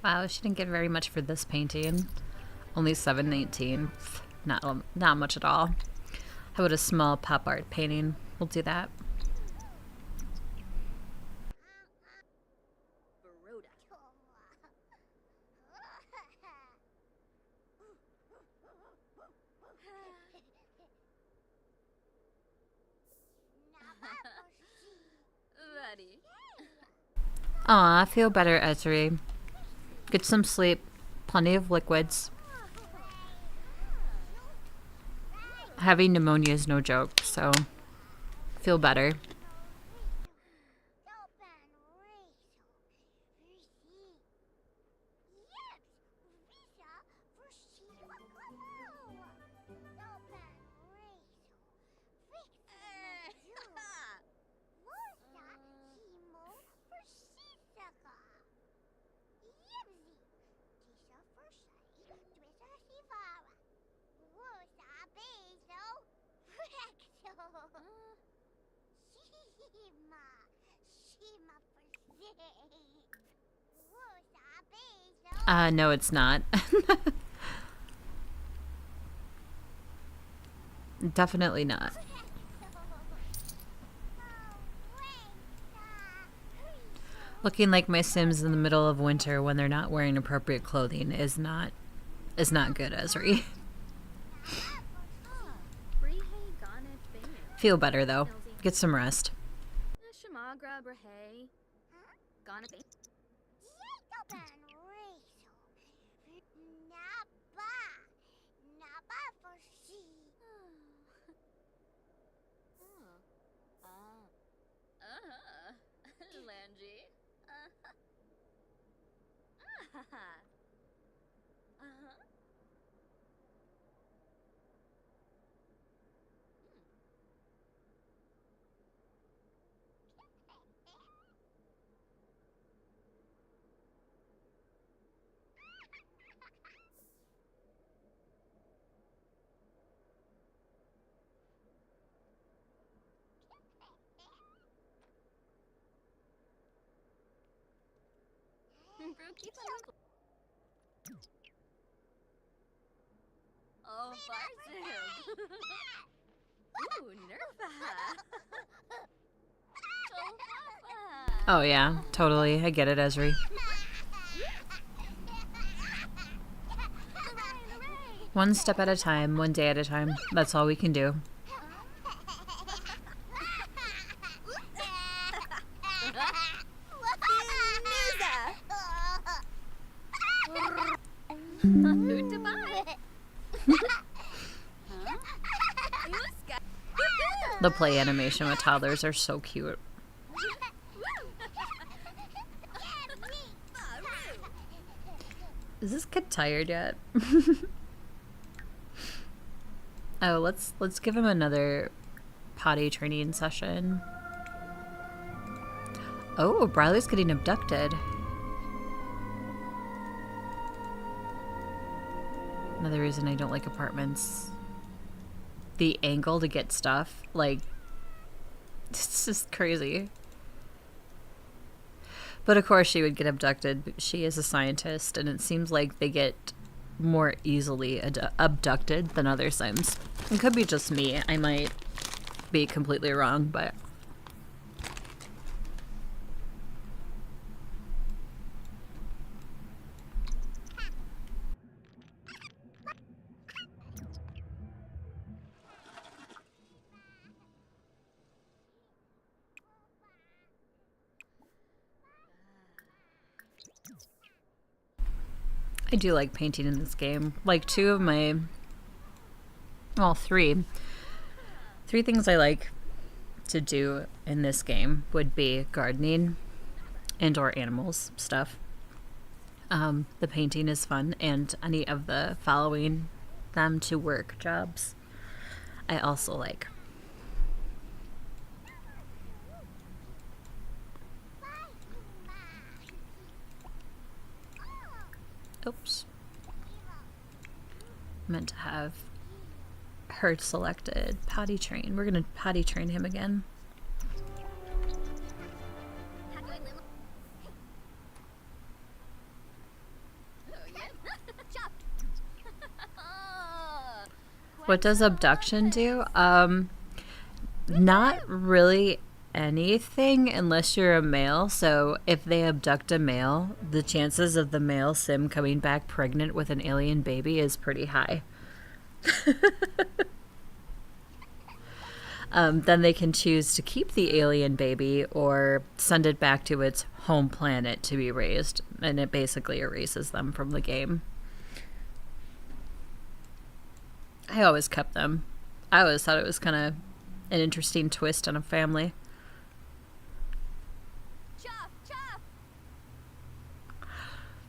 Wow, she didn't get very much for this painting. Only $7.18. Not much at all. How about a small pop art painting? We'll do that. Aw, feel better, Ezri. Get some sleep. Plenty of liquids. Having pneumonia is no joke, so feel better. No, it's not. Definitely not. Looking like my Sims in the middle of winter when they're not wearing appropriate clothing is not good, Ezri. Feel better though. Get some rest. Oh yeah, totally. I get it, Ezri. One step at a time, one day at a time. That's all we can do. The play animation with toddlers are so cute. Is this kid tired yet? Oh, let's give him another potty training session. Oh, Brylee's getting abducted. Another reason I don't like apartments. The angle to get stuff, like, it's just crazy. But of course she would get abducted. She is a scientist, and it seems like they get more easily abducted than other Sims. It could be just me. I might be completely wrong, but... I do like painting in this game. Like two of my, well, three things I like to do in this game would be gardening, indoor animals stuff. The painting is fun, and any of the following them to work jobs I also like. Oops. Meant to have her selected potty train. We're gonna potty train him again. What does abduction do? Not really anything unless you're a male. So if they abduct a male, the chances of the male sim coming back pregnant with an alien baby is pretty high. Then they can choose to keep the alien baby or send it back to its home planet to be raised, and it basically erases them from the game. I always kept them. I always thought it was kind of an interesting twist on a family.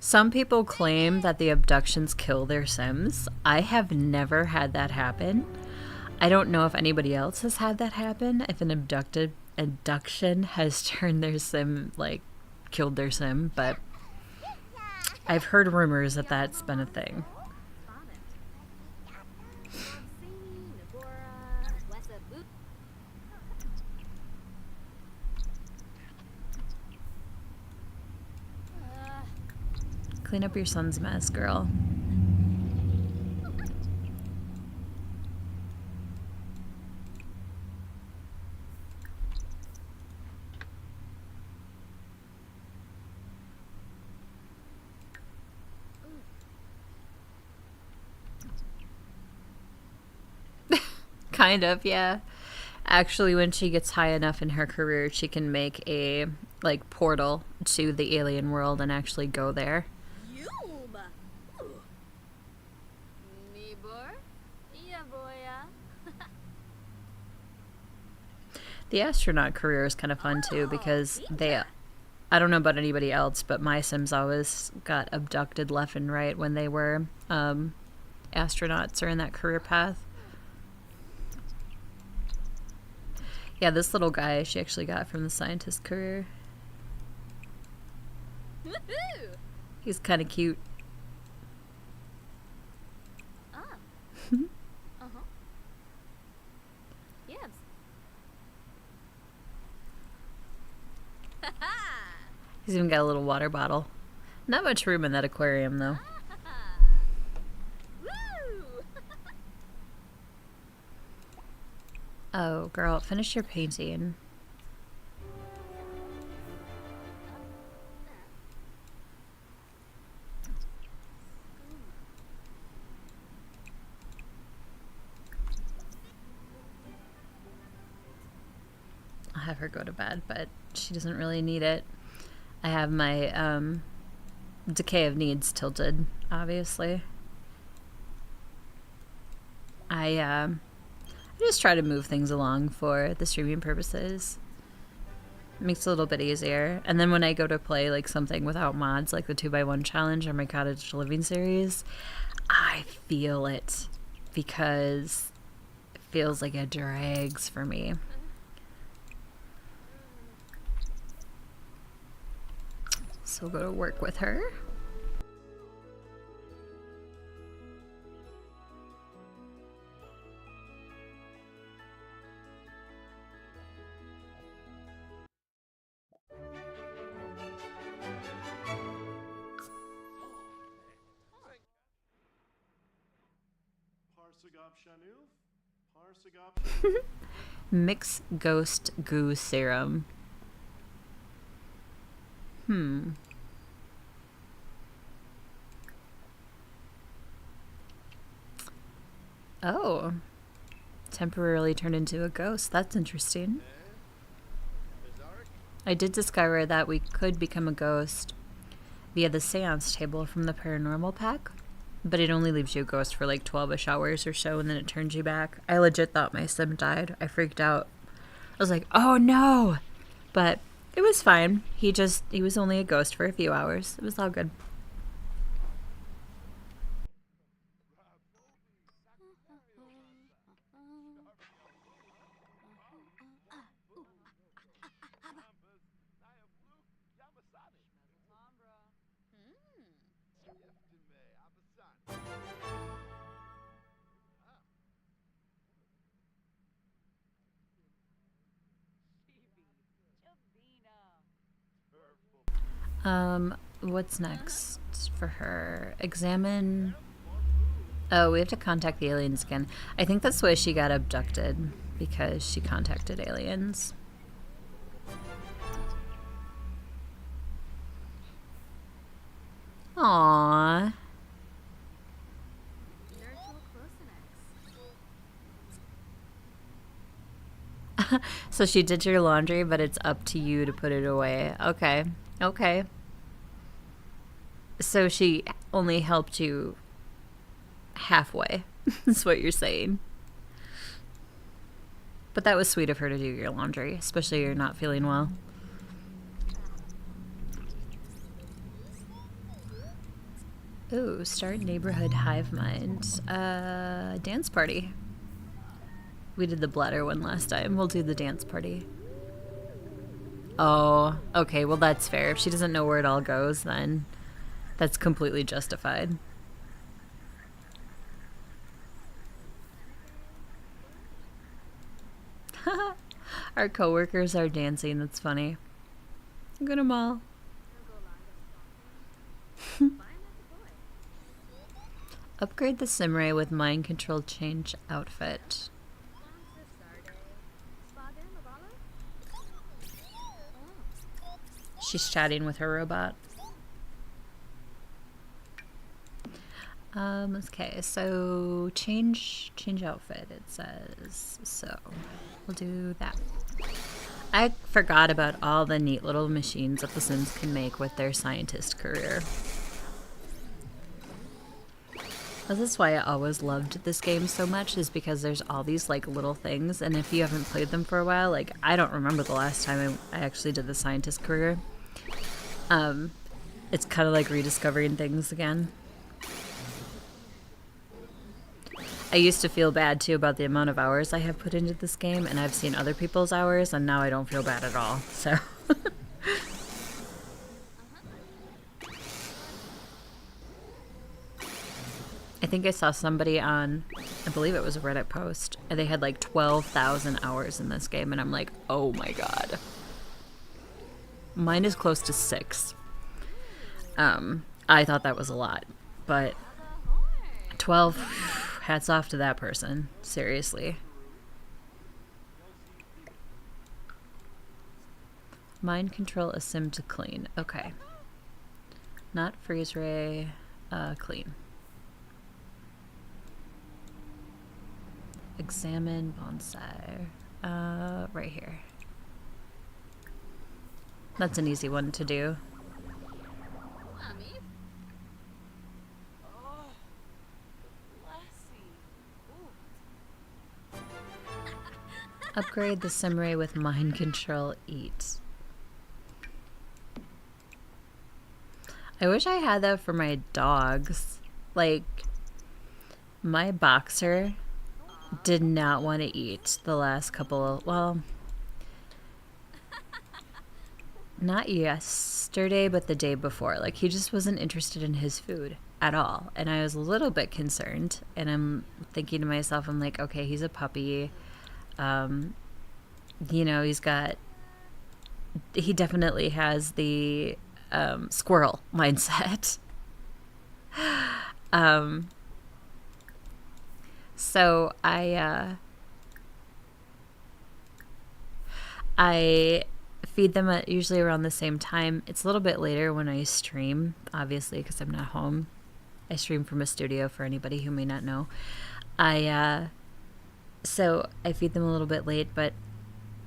Some people claim that the abductions kill their sims. I have never had that happen. I don't know if anybody else has had that happen, if an abduction has turned their sim, like, killed their sim, but I've heard rumors that that's been a thing. Clean up your son's mess, girl. Kind of, yeah. Actually, when she gets high enough in her career, she can make a, like, portal to the alien world and actually go there. The astronaut career is kind of fun too, because I don't know about anybody else, but my sims always got abducted left and right when they were astronauts or in that career path. Yeah, this little guy she actually got from the scientist career. He's kind of cute. He's even got a little water bottle. Not much room in that aquarium, though. Oh, girl, finish your painting. I'll have her go to bed, but she doesn't really need it. I have my decay of needs tilted, obviously. I just try to move things along for the streaming purposes. It makes it a little bit easier. And then when I go to play like something without mods, like the 2x1 challenge or my cottage living series, I feel it because it feels like it drags for me. So we'll go to work with her. Mix Ghost Goo Serum. Oh. Temporarily turned into a ghost. That's interesting. I did discover that we could become a ghost via the seance table from the paranormal pack, but it only leaves you a ghost for like 12-ish hours or so, and then it turns you back. I legit thought my sim died. I freaked out. I was like, oh no! But it was fine. He was only a ghost for a few hours. It was all good. What's next for her? Examine. Oh, we have to contact the aliens again. I think that's why she got abducted, because she contacted aliens. Aww. So she did your laundry, but it's up to you to put it away. Okay. Okay. So she only helped you halfway. That's what you're saying. But that was sweet of her to do your laundry, especially you're not feeling well. Ooh, start neighborhood hive mind. Dance party. We did the bladder one last time. We'll do the dance party. Oh, okay, well that's fair. If she doesn't know where it all goes, then that's completely justified. Our coworkers are dancing. That's funny. Look at them all. Upgrade the Simray with mind control change outfit. She's chatting with her robot. Okay, so change outfit, it says. So we'll do that. I forgot about all the neat little machines that the Sims can make with their scientist career. This is why I always loved this game so much, is because there's all these like little things, and if you haven't played them for a while, like I don't remember the last time I actually did the scientist career. It's kind of like rediscovering things again. I used to feel bad too about the amount of hours I have put into this game, and I've seen other people's hours, and now I don't feel bad at all. So I think I saw somebody on, I believe it was a Reddit post, and they had like 12,000 hours in this game, and I'm like, oh my god. Mine is close to 6. I thought that was a lot, but 12, hats off to that person. Seriously. Mind control a sim to clean. Okay. Not freeze ray, clean. Examine bonsai. Right here. That's an easy one to do. Upgrade the Simray with mind control eat. I wish I had that for my dogs. Like, my boxer did not want to eat the last couple of, well, not yesterday, but the day before. Like, he just wasn't interested in his food at all. And I was a little bit concerned. And I'm thinking to myself, I'm like, okay, he's a puppy. You know, he definitely has the squirrel mindset. So I feed them at usually around the same time. It's a little bit later when I stream, obviously, because I'm not home. I stream from a studio for anybody who may not know. So I feed them a little bit late, but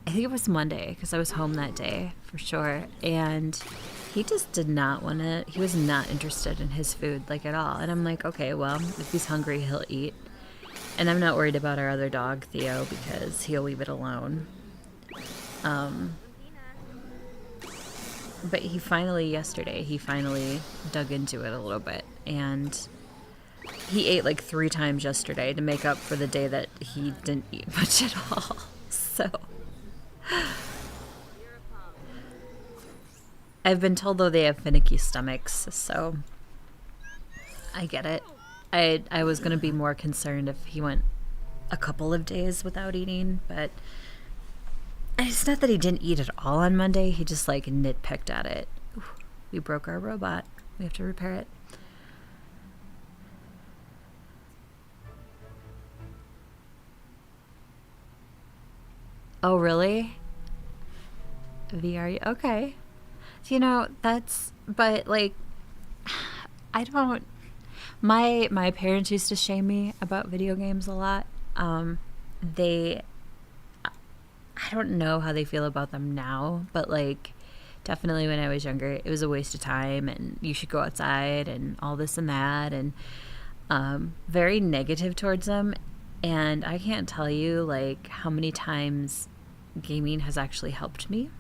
I think it was Monday because I was home that day for sure. And he just did not want to, he was not interested in his food like at all. And I'm like, okay, well, if he's hungry, he'll eat. And I'm not worried about our other dog, Theo, because he'll leave it alone. But yesterday, he finally dug into it a little bit. And he ate like 3 times yesterday to make up for the day that he didn't eat much at all. So I've been told, though, they have finicky stomachs, so I get it. I was going to be more concerned if he went a couple of days without eating, but it's not that he didn't eat at all on Monday. He just, like, nitpicked at it. Ooh, we broke our robot. We have to repair it. Oh, really? VR? Okay. You know, but, like, I don't... My parents used to shame me about video games a lot. I don't know how they feel about them now, but like definitely when I was younger, it was a waste of time and you should go outside and all this and that, and very negative towards them. And I can't tell you like how many times gaming has actually helped me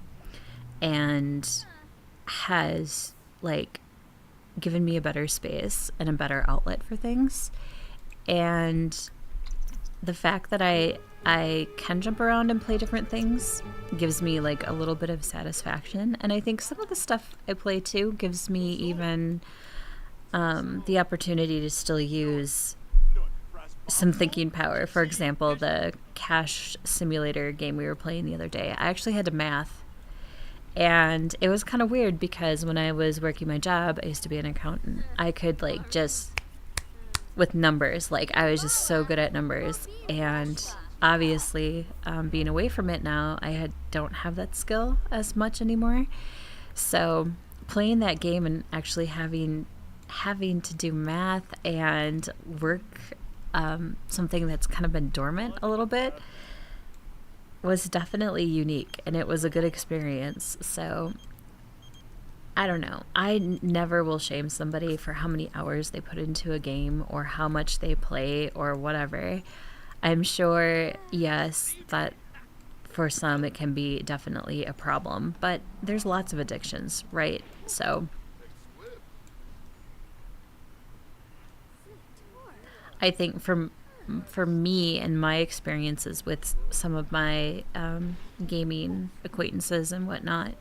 and has like given me a better space and a better outlet for things. And the fact that I can jump around and play different things gives me like a little bit of satisfaction. And I think some of the stuff I play too gives me even the opportunity to still use some thinking power. For example, the cash simulator game we were playing the other day, I actually had to math. And it was kind of weird because when I was working my job, I used to be an accountant. I could like just with numbers, like I was just so good at numbers. And obviously, being away from it now, don't have that skill as much anymore. So playing that game and actually having to do math and work something that's kind of been dormant a little bit was definitely unique, and it was a good experience. So I don't know. I never will shame somebody for how many hours they put into a game or how much they play or whatever. I'm sure, yes, that for some it can be definitely a problem, but there's lots of addictions, right? So I think for me and my experiences with some of my gaming acquaintances and whatnot,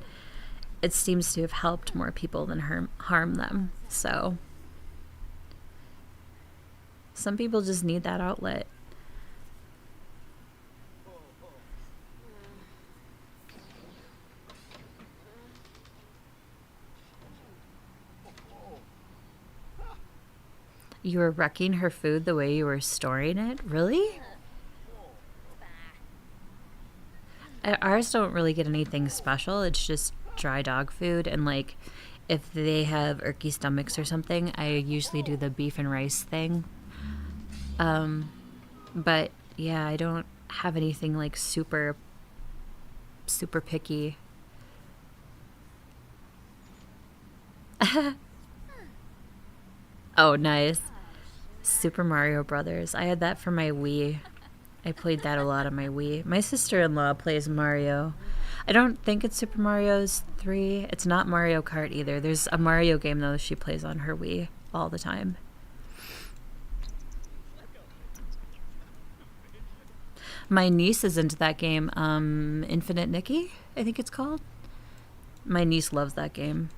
it seems to have helped more people than harm them. So some people just need that outlet. You were wrecking her food the way you were storing it? Really? Ours don't really get anything special. It's just dry dog food. And like, if they have irky stomachs or something, I usually do the beef and rice thing. But yeah, I don't have anything like super, super picky. Oh, nice. Super Mario Brothers. I had that for my Wii. I played that a lot on my Wii. My sister-in-law plays Mario. I don't think it's Super Mario's 3. It's not Mario Kart either. There's a Mario game, though, she plays on her Wii all the time. My niece is into that game. Infinite Nikki, I think it's called. My niece loves that game.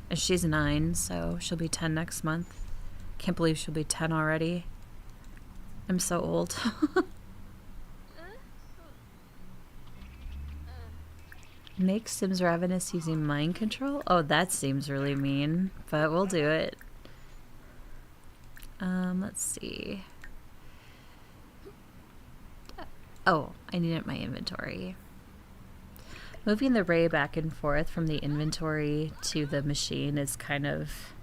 And she's 9, so she'll be 10 next month. Can't believe she'll be 10 already. I'm so old. Make Sims ravenous using mind control? Oh, that seems really mean, but we'll do it. Let's see. Oh, I need it in my inventory. Moving the Ray back and forth from the inventory to the machine is kind of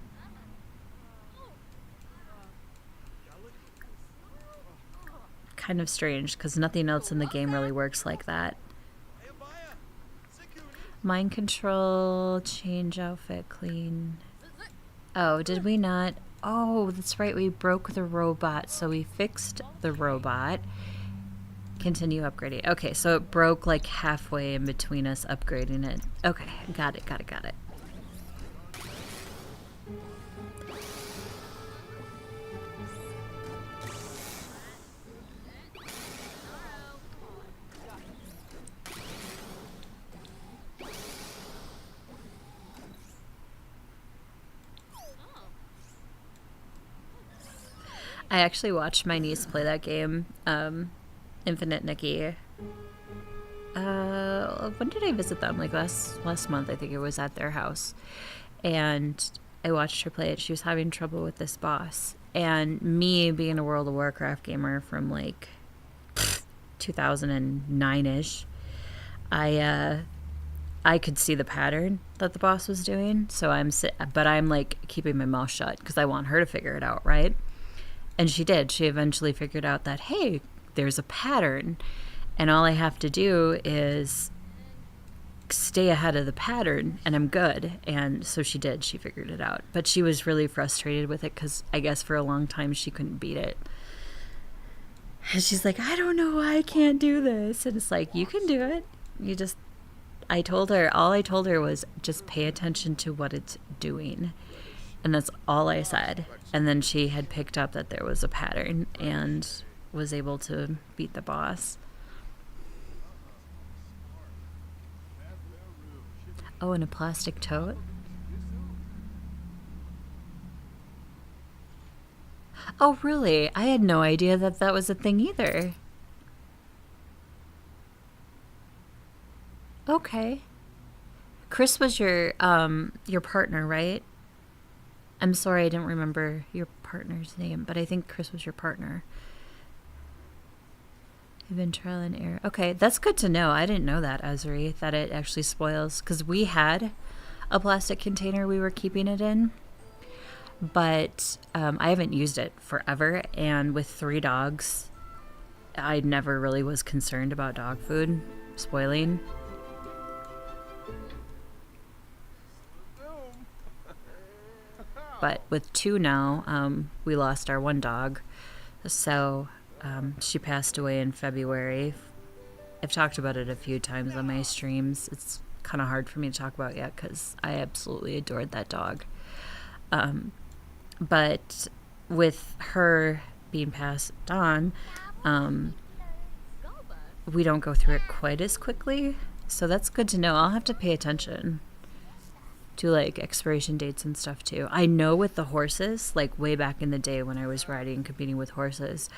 kind of strange because nothing else in the game really works like that. Mind control, change outfit, clean. Oh, did we not? Oh, that's right. We broke the robot, so we fixed the robot. Continue upgrading. Okay, so it broke like halfway in between us upgrading it. Okay, got it. I actually watched my niece play that game, Infinite Nikki. When did I visit them? Like last month, I think it was at their house. And I watched her play it. She was having trouble with this boss. And me being a World of Warcraft gamer from like 2009-ish, I could see the pattern that the boss was doing. So I'm like keeping my mouth shut because I want her to figure it out, right? And she did. She eventually figured out that, hey, there's a pattern. And all I have to do is stay ahead of the pattern and I'm good. And so she did. She figured it out. But she was really frustrated with it because I guess for a long time she couldn't beat it. And she's like, I don't know why I can't do this. And it's like, you can do it. All I told her was just pay attention to what it's doing. And that's all I said. And then she had picked up that there was a pattern and was able to beat the boss. Oh, and a plastic tote? Oh, really? I had no idea that that was a thing either. Okay. Chris was your partner, right? I'm sorry, I didn't remember your partner's name, but I think Chris was your partner. You've been trial and error. Okay, that's good to know. I didn't know that, Azri, that it actually spoils. Because we had a plastic container we were keeping it in, but I haven't used it forever. And with 3 dogs, I never really was concerned about dog food spoiling. But with 2 now, we lost our 1 dog. So she passed away in February. I've talked about it a few times on my streams. It's kind of hard for me to talk about yet because I absolutely adored that dog. But with her being passed on, we don't go through it quite as quickly. So that's good to know. I'll have to pay attention to like expiration dates and stuff too. I know with the horses, like way back in the day when I was riding and competing with horses,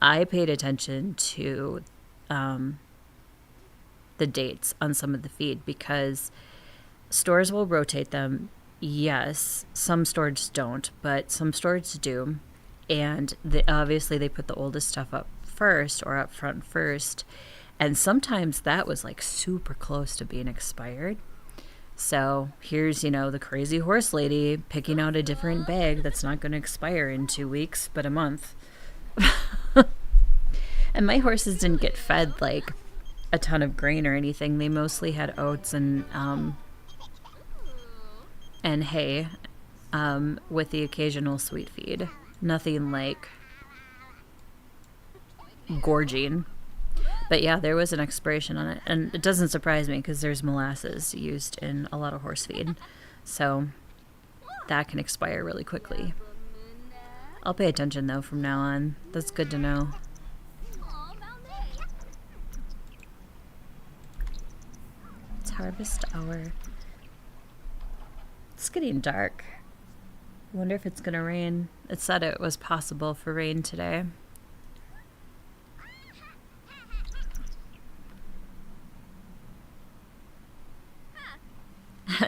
I paid attention to the dates on some of the feed because stores will rotate them. Yes, some stores don't, but some stores do. And obviously they put the oldest stuff up first or up front first. And sometimes that was like super close to being expired. So here's, the crazy horse lady picking out a different bag that's not going to expire in 2 weeks, but a month. And my horses didn't get fed like a ton of grain or anything. They mostly had oats and hay with the occasional sweet feed. Nothing like gorging. But yeah, there was an expiration on it. And it doesn't surprise me because there's molasses used in a lot of horse feed. So that can expire really quickly. I'll pay attention though from now on. That's good to know. It's harvest hour. It's getting dark. I wonder if it's going to rain. It said it was possible for rain today.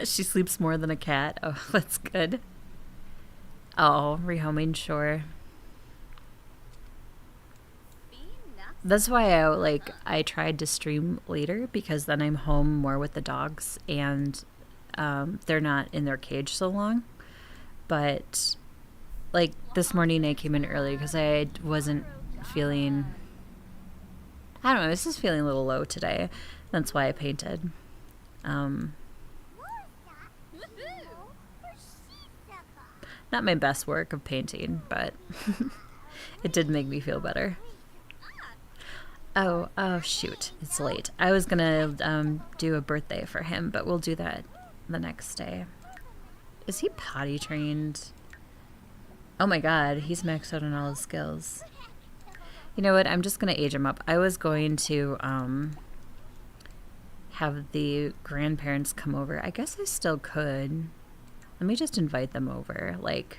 She sleeps more than a cat. Oh, that's good. Oh, rehoming, sure. That's why I tried to stream later because then I'm home more with the dogs and they're not in their cage so long. But like this morning I came in early because I wasn't feeling I don't know, I was just feeling a little low today. That's why I painted. Not my best work of painting, but it did make me feel better. Oh, shoot. It's late. I was gonna do a birthday for him, but we'll do that the next day. Is he potty trained? Oh my god, he's maxed out on all his skills. You know what? I'm just gonna age him up. I was going to have the grandparents come over. I guess I still could. Let me just invite them over, like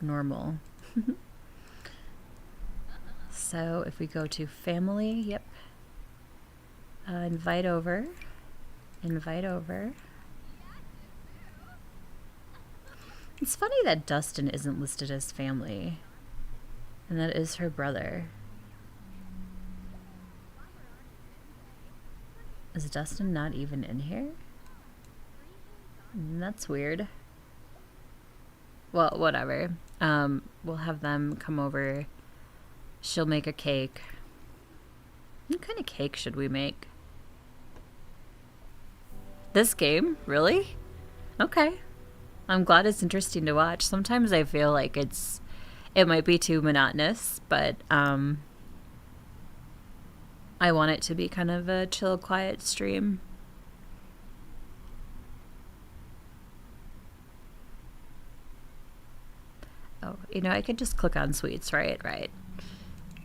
normal. So if we go to family, yep. Invite over. Invite over. It's funny that Dustin isn't listed as family. And that is her brother. Is Dustin not even in here? That's weird. Well, whatever. We'll have them come over. She'll make a cake. What kind of cake should we make? This game? Really? Okay. I'm glad it's interesting to watch. Sometimes I feel like it might be too monotonous, but I want it to be kind of a chill, quiet stream. Oh, you know, I could just click on sweets, right? Right.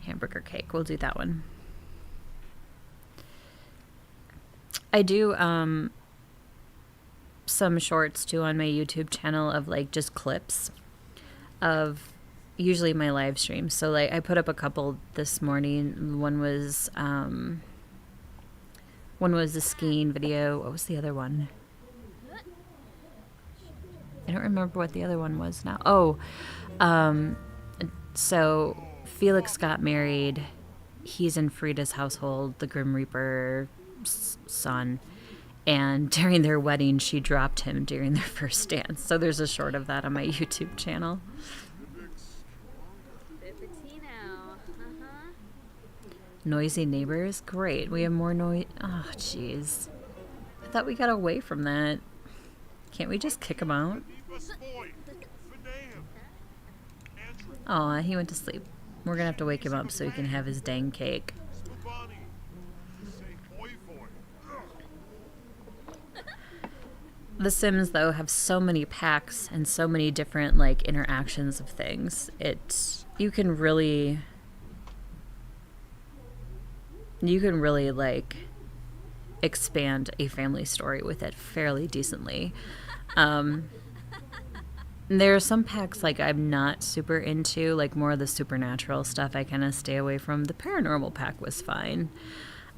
Hamburger cake. We'll do that one. I do some shorts too on my YouTube channel of like just clips of usually my live streams. So like I put up a couple this morning. One was a skiing video. What was the other one? I don't remember what the other one was now. Oh, so Felix got married. He's in Frida's household, the Grim Reaper's son. And during their wedding, she dropped him during their first dance. So there's a short of that on my YouTube channel. Noisy neighbors? Great. We have more noise. Oh, jeez. I thought we got away from that. Can't we just kick him out? Aw, he went to sleep. We're gonna have to wake him up so he can have his dang cake. The Sims, though, have so many packs and so many different, like, interactions of things. You can really, like, expand a family story with it fairly decently. There are some packs, like, I'm not super into, like, more of the supernatural stuff I kind of stay away from. The paranormal pack was fine.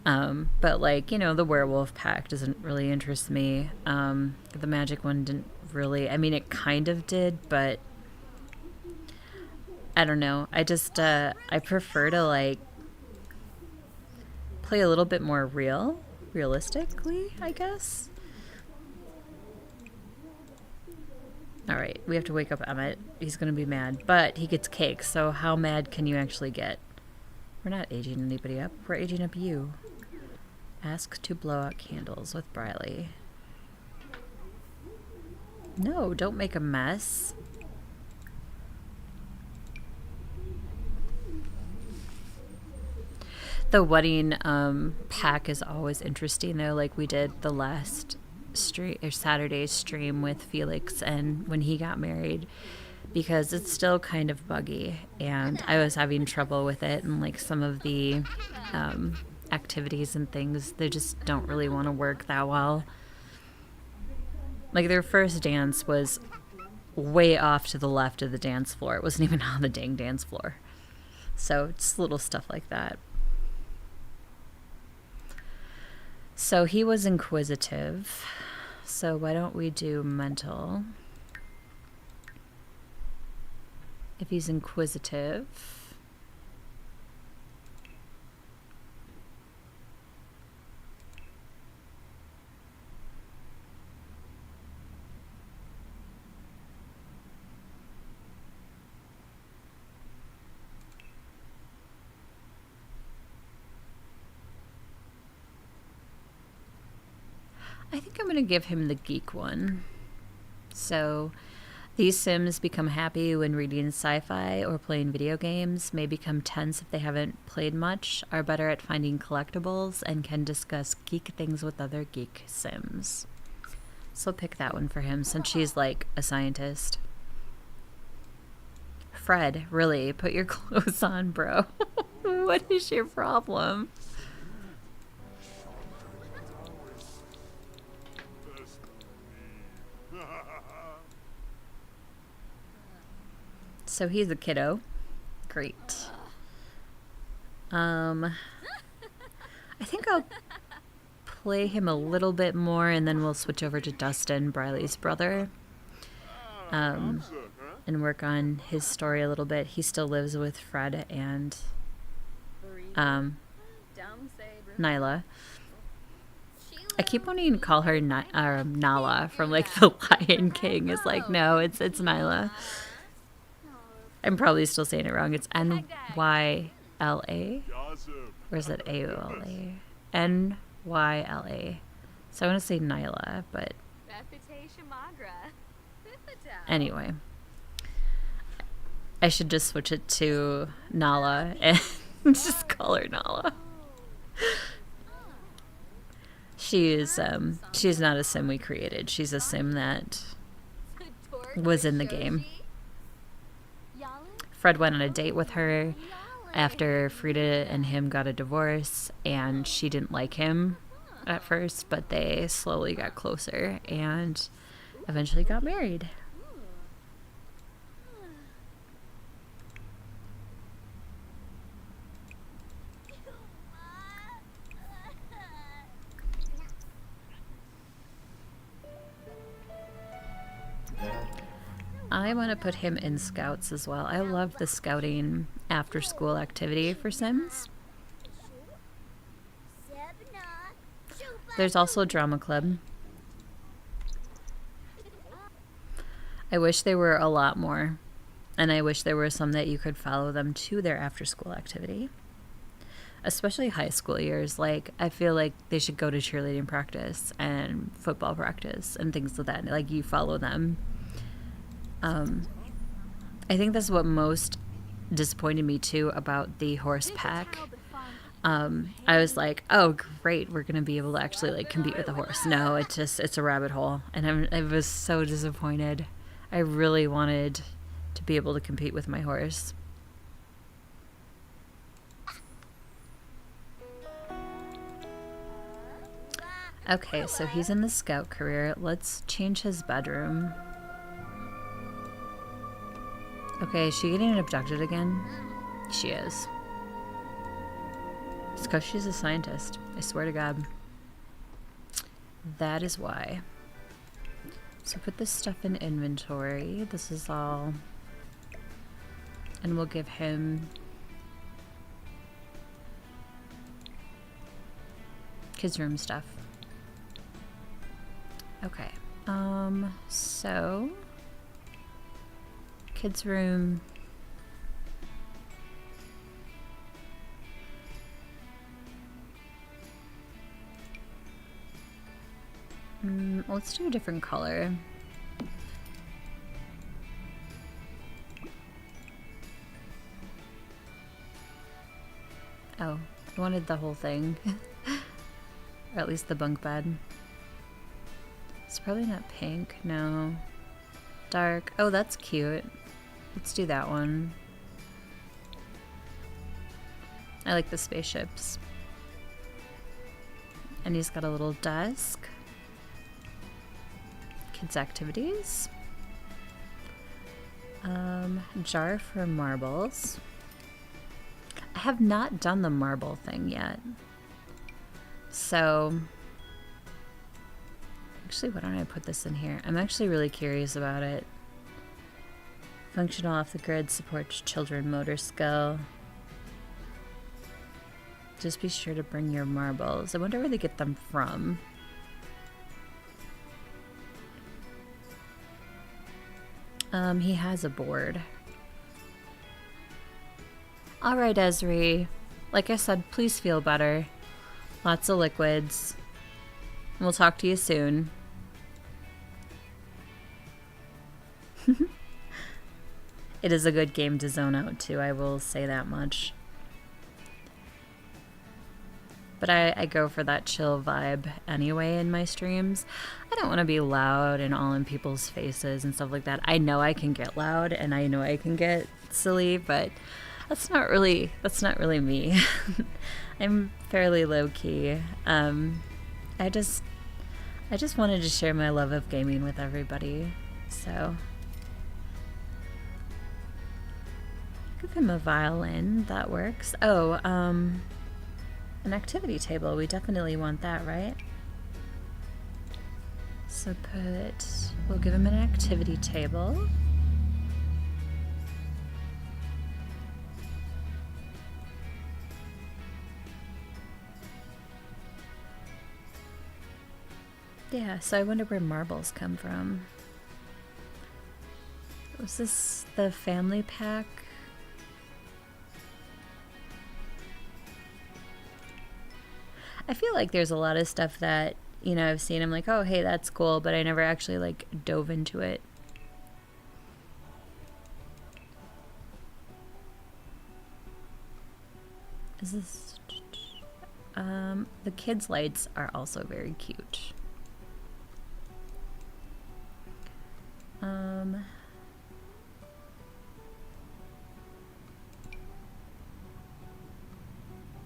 But, like, you know, the werewolf pack doesn't really interest me. The magic one didn't really, I mean, it kind of did, but I don't know. I just, I prefer to, like, play a little bit more realistically, I guess. Alright, we have to wake up Emmett. He's gonna be mad, but he gets cake, so how mad can you actually get? We're not aging anybody up, we're aging up you. Ask to blow out candles with Brylee. No, don't make a mess. The wedding pack is always interesting though, like we did the last Saturday's stream with Felix and when he got married, because it's still kind of buggy and I was having trouble with it, and like some of the activities and things, they just don't really want to work that well. Like their first dance was way off to the left of the dance floor. It wasn't even on the dang dance floor. So it's little stuff like that. So he was inquisitive. So why don't we do mental? If he's inquisitive. I think I'm going to give him the geek one. So, these Sims become happy when reading sci-fi or playing video games, may become tense if they haven't played much, are better at finding collectibles, and can discuss geek things with other geek Sims. So pick that one for him since she's like a scientist. Fred, really, put your clothes on, bro. What is your problem? So he's a kiddo. Great. I think I'll play him a little bit more and then we'll switch over to Dustin, Brylee's brother. And work on his story a little bit. He still lives with Fred and Nyla. I keep wanting to call her Nala from like the Lion King. It's like, no, it's Nyla. I'm probably still saying it wrong. It's Nyla, or is it Aola? Nyla. So I want to say Nyla, but anyway, I should just switch it to Nala and just call her Nala. She's not a sim we created. She's a sim that was in the game. Fred went on a date with her after Frida and him got a divorce, and she didn't like him at first, but they slowly got closer and eventually got married. I want to put him in Scouts as well. I love the scouting after-school activity for Sims. There's also a drama club. I wish there were a lot more. And I wish there were some that you could follow them to their after-school activity. Especially high school years. Like, I feel like they should go to cheerleading practice and football practice and things like that. Like, you follow them. I think that's what most disappointed me too about the horse pack. I was like, oh great, we're gonna be able to actually like compete with the horse. No, it's a rabbit hole, and I was so disappointed. I really wanted to be able to compete with my horse. Okay, so he's in the scout career. Let's change his bedroom. Okay, is she getting abducted again? She is. It's because she's a scientist. I swear to God. That is why. So put this stuff in inventory. This is all. And we'll give him kids' room stuff. Okay. So kids' room. Let's do a different color. Oh, I wanted the whole thing. Or at least the bunk bed. It's probably not pink, no. Dark. Oh, that's cute. Let's do that one. I like the spaceships. And he's got a little desk. Kids' activities. Jar for marbles. I have not done the marble thing yet. So, actually, why don't I put this in here? I'm actually really curious about it. Functional off the grid, supports children motor skill. Just be sure to bring your marbles. I wonder where they get them from. He has a board. Alright, Esri. Like I said, please feel better. Lots of liquids. We'll talk to you soon. It is a good game to zone out too, I will say that much. But I go for that chill vibe anyway in my streams. I don't want to be loud and all in people's faces and stuff like that. I know I can get loud and I know I can get silly, but that's not really me. I'm fairly low key. I just wanted to share my love of gaming with everybody. So give him a violin. That works. Oh, an activity table. We definitely want that, right? So we'll give him an activity table. Yeah, so I wonder where marbles come from. Was this the family pack? I feel like there's a lot of stuff that, you know, I've seen. I'm like, oh, hey, that's cool, but I never actually, like, dove into it. Is this... the kids' lights are also very cute.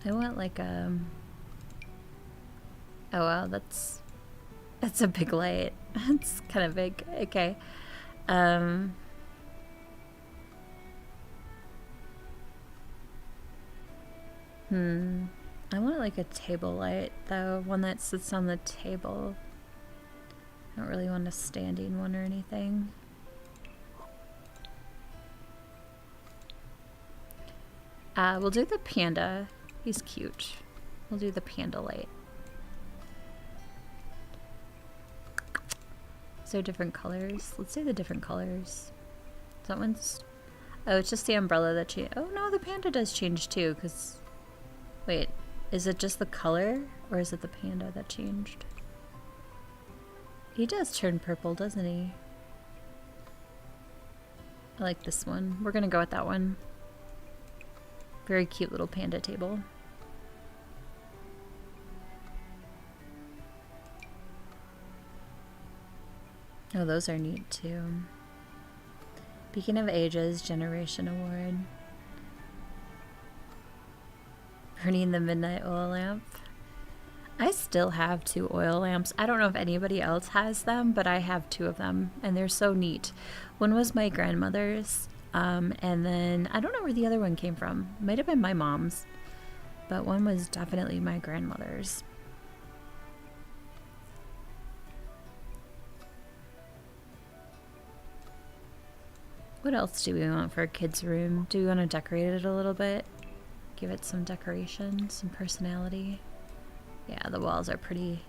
I want, like, oh wow, that's a big light. It's kind of big. Okay. I want like a table light though, one that sits on the table. I don't really want a standing one or anything. We'll do the panda. He's cute. We'll do the panda light. Is there different colors? Let's do the different colors. That one's... Oh, it's just the umbrella that changed. Oh no, the panda does change too, because... Wait, is it just the color? Or is it the panda that changed? He does turn purple, doesn't he? I like this one. We're gonna go with that one. Very cute little panda table. Oh, those are neat too. Beacon of Ages Generation Award. Burning the Midnight Oil Lamp. I still have 2 oil lamps. I don't know if anybody else has them, but I have 2 of them, and they're so neat. One was my grandmother's, and then I don't know where the other one came from. Might have been my mom's, but one was definitely my grandmother's. What else do we want for a kid's room? Do we want to decorate it a little bit? Give it some decoration, some personality. Yeah, the walls are pretty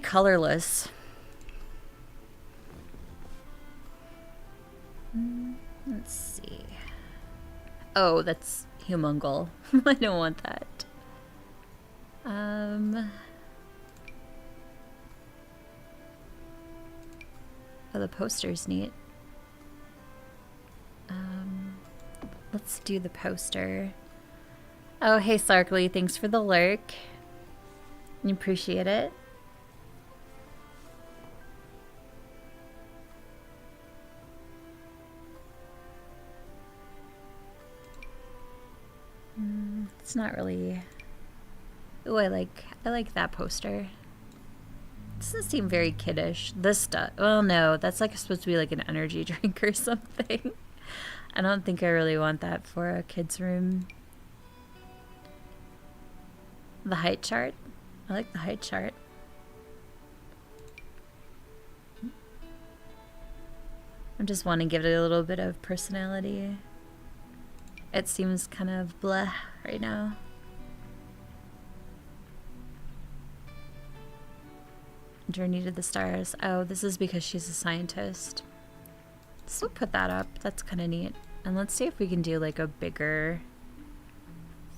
colorless. Let's see. Oh, that's humungal. I don't want that. Oh, the poster's neat. Let's do the poster. Oh, hey Sarkly, thanks for the lurk. I appreciate it. It's not really... Ooh, I like that poster. It doesn't seem very kiddish. This stuff... Well, no, that's like supposed to be like an energy drink or something. I don't think I really want that for a kid's room. The height chart. I like the height chart. I just want to give it a little bit of personality. It seems kind of blah right now. Journey to the Stars. Oh, this is because she's a scientist. So put that up. That's kind of neat. And let's see if we can do like a bigger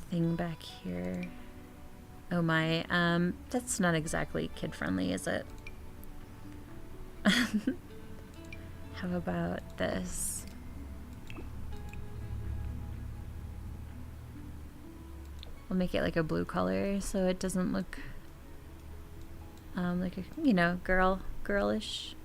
thing back here. Oh my, that's not exactly kid-friendly, is it? How about this? We'll make it like a blue color so it doesn't look like a, you know, girlish.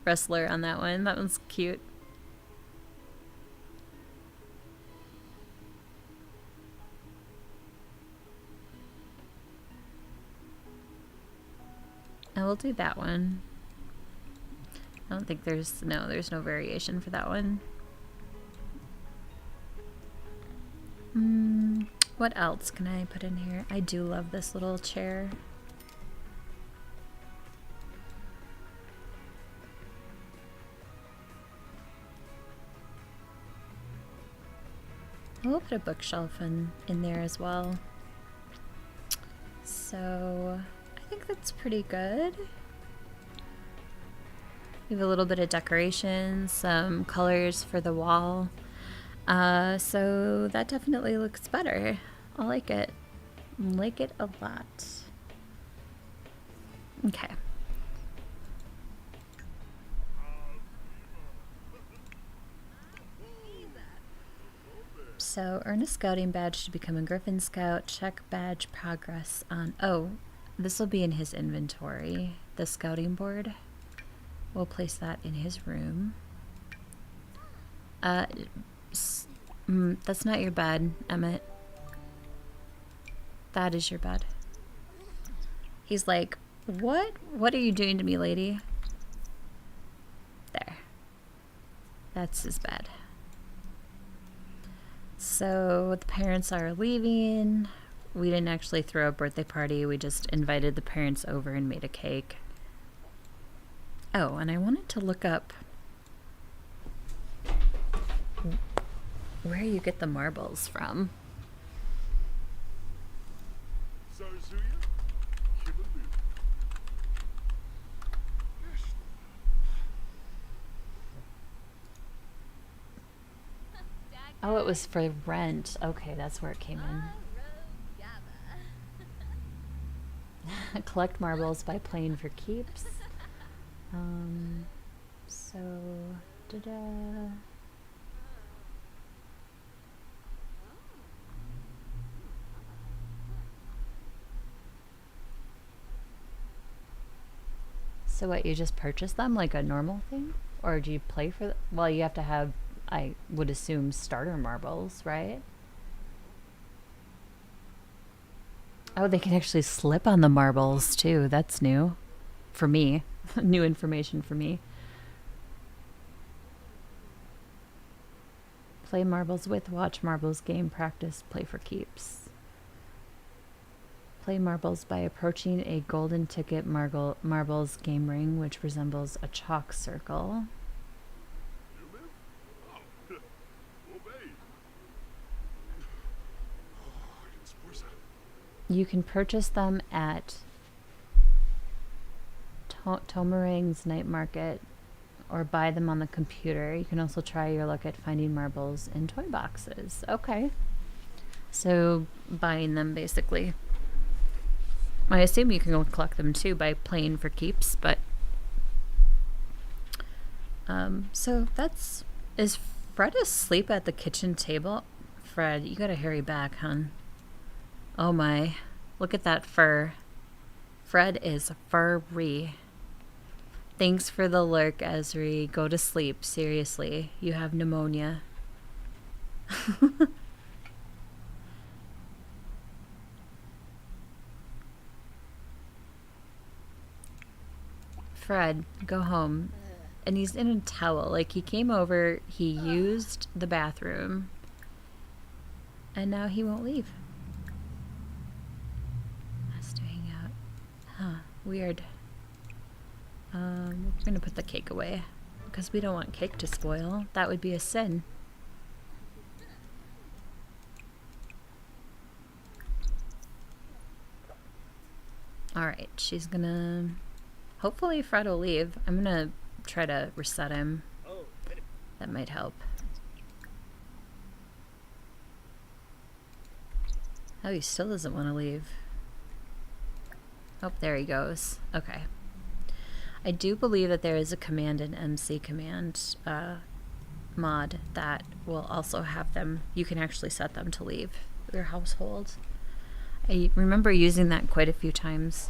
Wrestler on that one. That one's cute. And we'll do that one. I don't think there's no variation for that one. What else can I put in here? I do love this little chair. We'll put a bookshelf in there as well. So I think that's pretty good. We have a little bit of decoration, some colors for the wall. So that definitely looks better. I like it. Like it a lot. Okay. So earn a scouting badge to become a Griffin Scout. Check badge progress on... Oh, this will be in his inventory. The scouting board. We'll place that in his room. That's not your bed, Emmett. That is your bed. He's like, what? What are you doing to me, lady? There. That's his bed. So the parents are leaving. We didn't actually throw a birthday party. We just invited the parents over and made a cake. Oh, and I wanted to look up where you get the marbles from. Oh, it was for rent. Okay, that's where it came in. Collect marbles by playing for keeps. So, da-da. So what, you just purchase them like a normal thing? Or do you play for them? Well, you have to have, I would assume, starter marbles, right? Oh, they can actually slip on the marbles too. That's new for me. New information for me. Play marbles with, watch marbles, game, practice, play for keeps. Play marbles by approaching a golden ticket marbles game ring, which resembles a chalk circle. You can purchase them at Tomarang's night market or buy them on the computer. You can also try your luck at finding marbles in toy boxes. Okay. So buying them basically. I assume you can collect them too by playing for keeps, but so that's... Is Fred asleep at the kitchen table? Fred, you gotta hurry back, hon. Oh my, look at that fur. Fred is furry. Thanks for the lurk, Ezri. Go to sleep, seriously. You have pneumonia. Fred, go home. And he's in a towel. Like, he came over, he used the bathroom, and now he won't leave. Has to hang out. Huh, weird. We're gonna put the cake away because we don't want cake to spoil. That would be a sin. Alright, she's gonna... Hopefully Fred will leave. I'm gonna try to reset him. That might help. Oh, he still doesn't want to leave. Oh, there he goes. Okay. I do believe that there is a command in MC Command mod that will also have them, you can actually set them to leave your household. I remember using that quite a few times.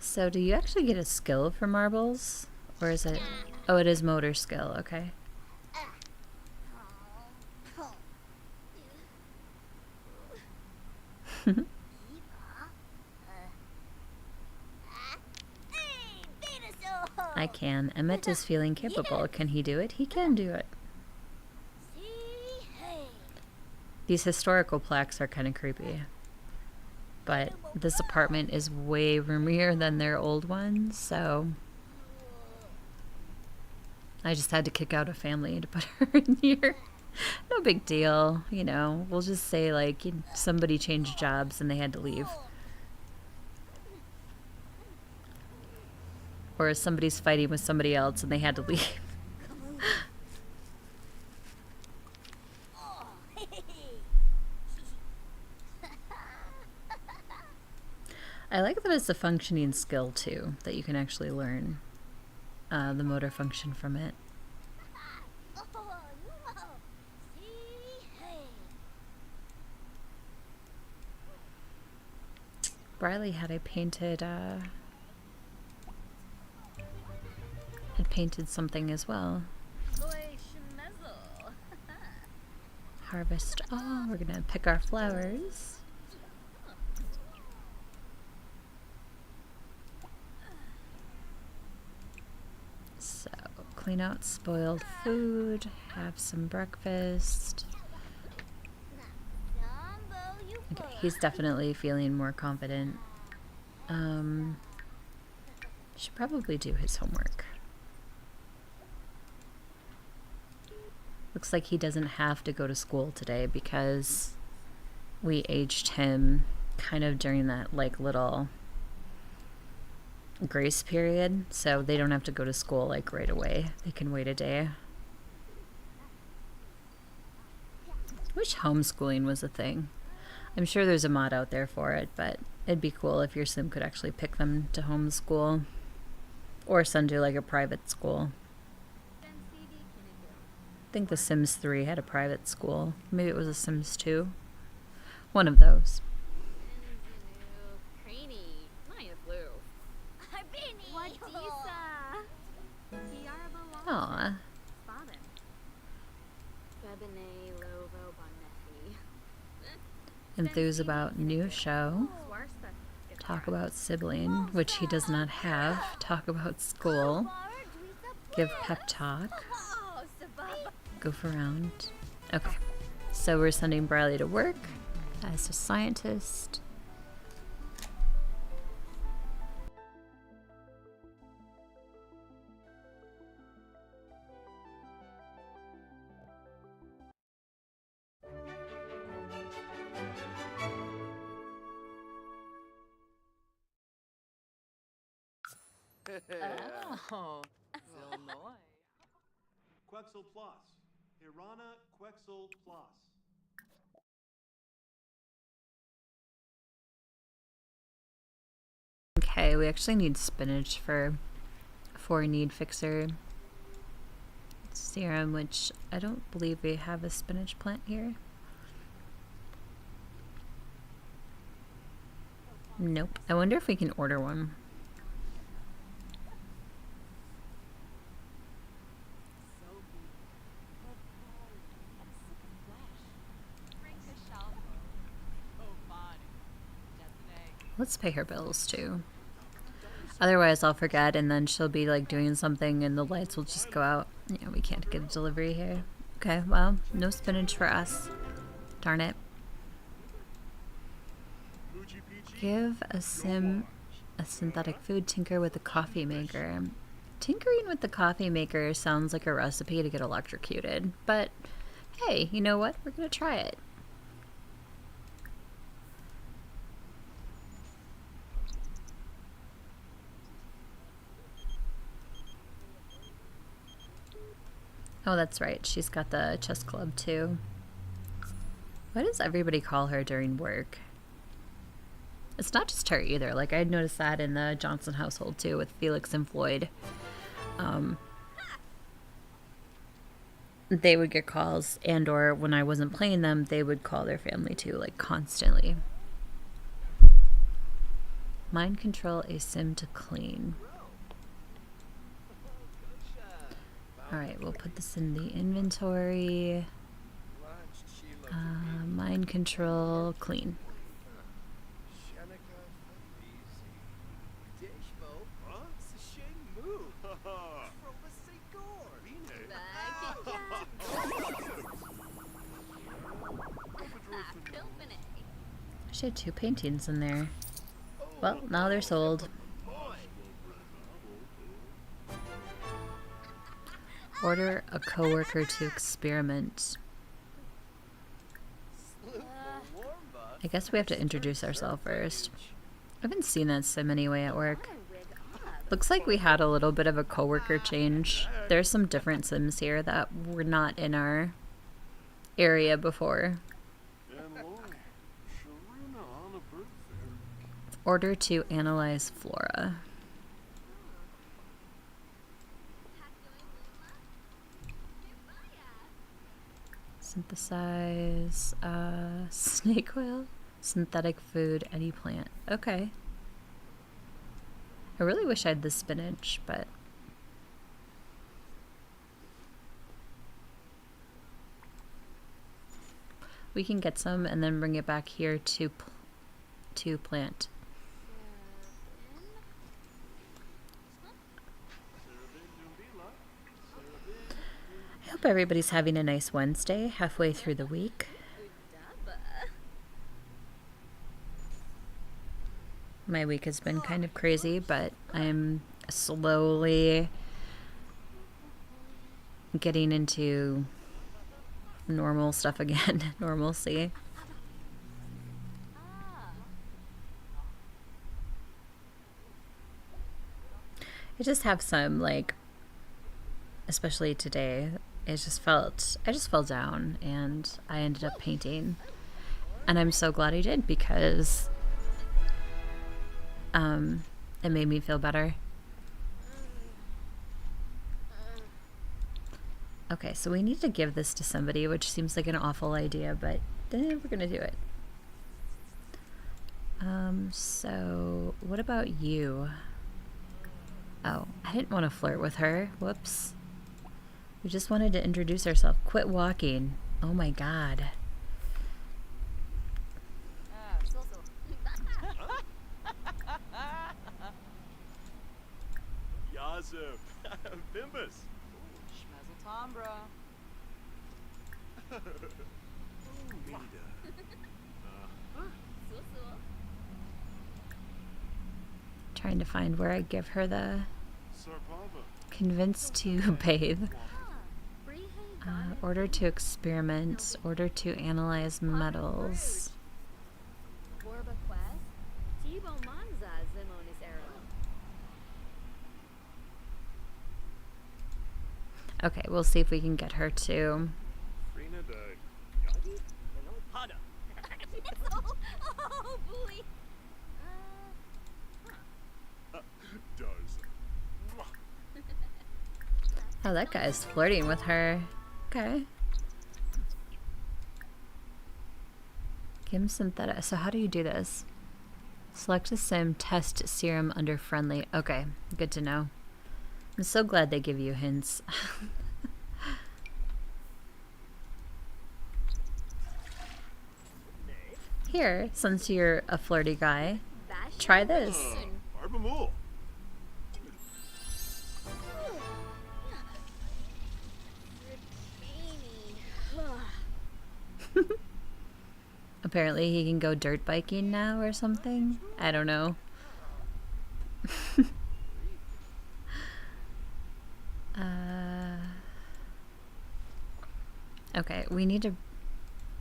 So do you actually get a skill for marbles? Or is it... Oh, it is motor skill, okay. I can. Emmett is feeling capable. Can he do it? He can do it. These historical plaques are kind of creepy. But this apartment is way roomier than their old ones, so... I just had to kick out a family to put her in here. No big deal, you know. We'll just say, like, somebody changed jobs and they had to leave. Or somebody's fighting with somebody else and they had to leave. I like that it's a functioning skill, too, that you can actually learn the motor function from it. Brylee had painted something as well. Harvest. Oh, we're gonna pick our flowers. So, clean out spoiled food, have some breakfast. Okay, he's definitely feeling more confident. Should probably do his homework. Looks like he doesn't have to go to school today because we aged him kind of during that like little grace period, so they don't have to go to school like right away. They can wait a day. I wish homeschooling was a thing. I'm sure there's a mod out there for it, but it'd be cool if your sim could actually pick them to homeschool or send to like a private school. I think The Sims 3 had a private school. Maybe it was The Sims 2. One of those. Aww. Enthuse about new show. Talk about sibling, which he does not have. Talk about school. Give pep talk. Goof around. Okay. So we're sending Brylee to work as a scientist. Oh. Illinois. Quexel Plus. Irana Quexel Plus. Okay, we actually need spinach for need fixer serum, which I don't believe we have a spinach plant here. Nope. I wonder if we can order one. Let's pay her bills too. Otherwise I'll forget and then she'll be like doing something and the lights will just go out. Yeah, we can't get a delivery here. Okay, well, no spinach for us. Darn it. Give a sim a synthetic food, tinker with the coffee maker. Tinkering with the coffee maker sounds like a recipe to get electrocuted, but hey, you know what? We're gonna try it. Oh, that's right. She's got the chess club too. What does everybody call her during work? It's not just her either. Like, I noticed that in the Johnson household too with Felix and Floyd. They would get calls, and or when I wasn't playing them, they would call their family too, like constantly. Mind control a sim to clean. Alright, we'll put this in the inventory. Mind control, clean. She had 2 paintings in there. Well, now they're sold. Order a coworker to experiment. I guess we have to introduce ourselves first. I haven't seen that sim anyway at work. Looks like we had a little bit of a coworker change. There's some different sims here that were not in our area before. Order to analyze flora. Synthesize snake oil, synthetic food, any plant. Okay. I really wish I had the spinach, but we can get some and then bring it back here to plant. I hope everybody's having a nice Wednesday, halfway through the week. My week has been kind of crazy, but I'm slowly getting into normal stuff again, normalcy. I just have some, like, especially today, I just fell down and I ended up painting. And I'm so glad I did because it made me feel better. Okay, so we need to give this to somebody, which seems like an awful idea, but we're gonna do it. So what about you? Oh, I didn't want to flirt with her. Whoops. We just wanted to introduce ourselves. Quit walking. Oh my god. Yazu. Bimbus. Schmezeltombra. Trying to find where I give her the convince to bathe. Order to experiment. Order to analyze metals. Okay, we'll see if we can get her to. Oh, that guy's flirting with her. Okay. Kim synthetic. So how do you do this? Select a sim, test serum under friendly. Okay, good to know. I'm so glad they give you hints. Here, since you're a flirty guy, try this. Apparently he can go dirt biking now or something. I don't know. Okay, we need to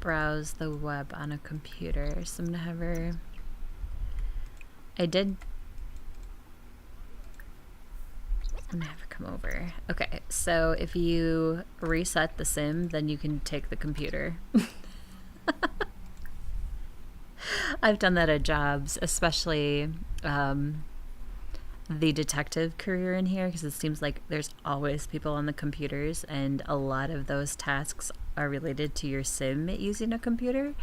browse the web on a computer. So I'm gonna have her. I'm gonna have her come over. Okay, so if you reset the sim, then you can take the computer. I've done that at jobs, especially the detective career in here, because it seems like there's always people on the computers, and a lot of those tasks are related to your sim using a computer.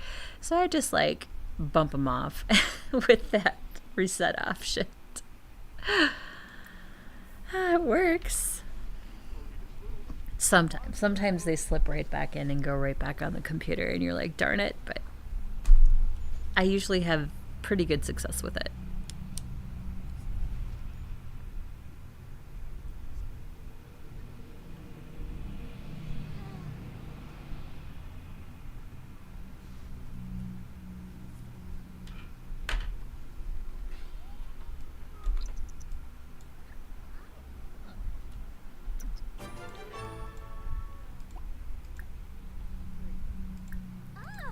So I just like bump them off with that reset off shit. It works. Sometimes they slip right back in and go right back on the computer, and you're like, darn it. But I usually have pretty good success with it.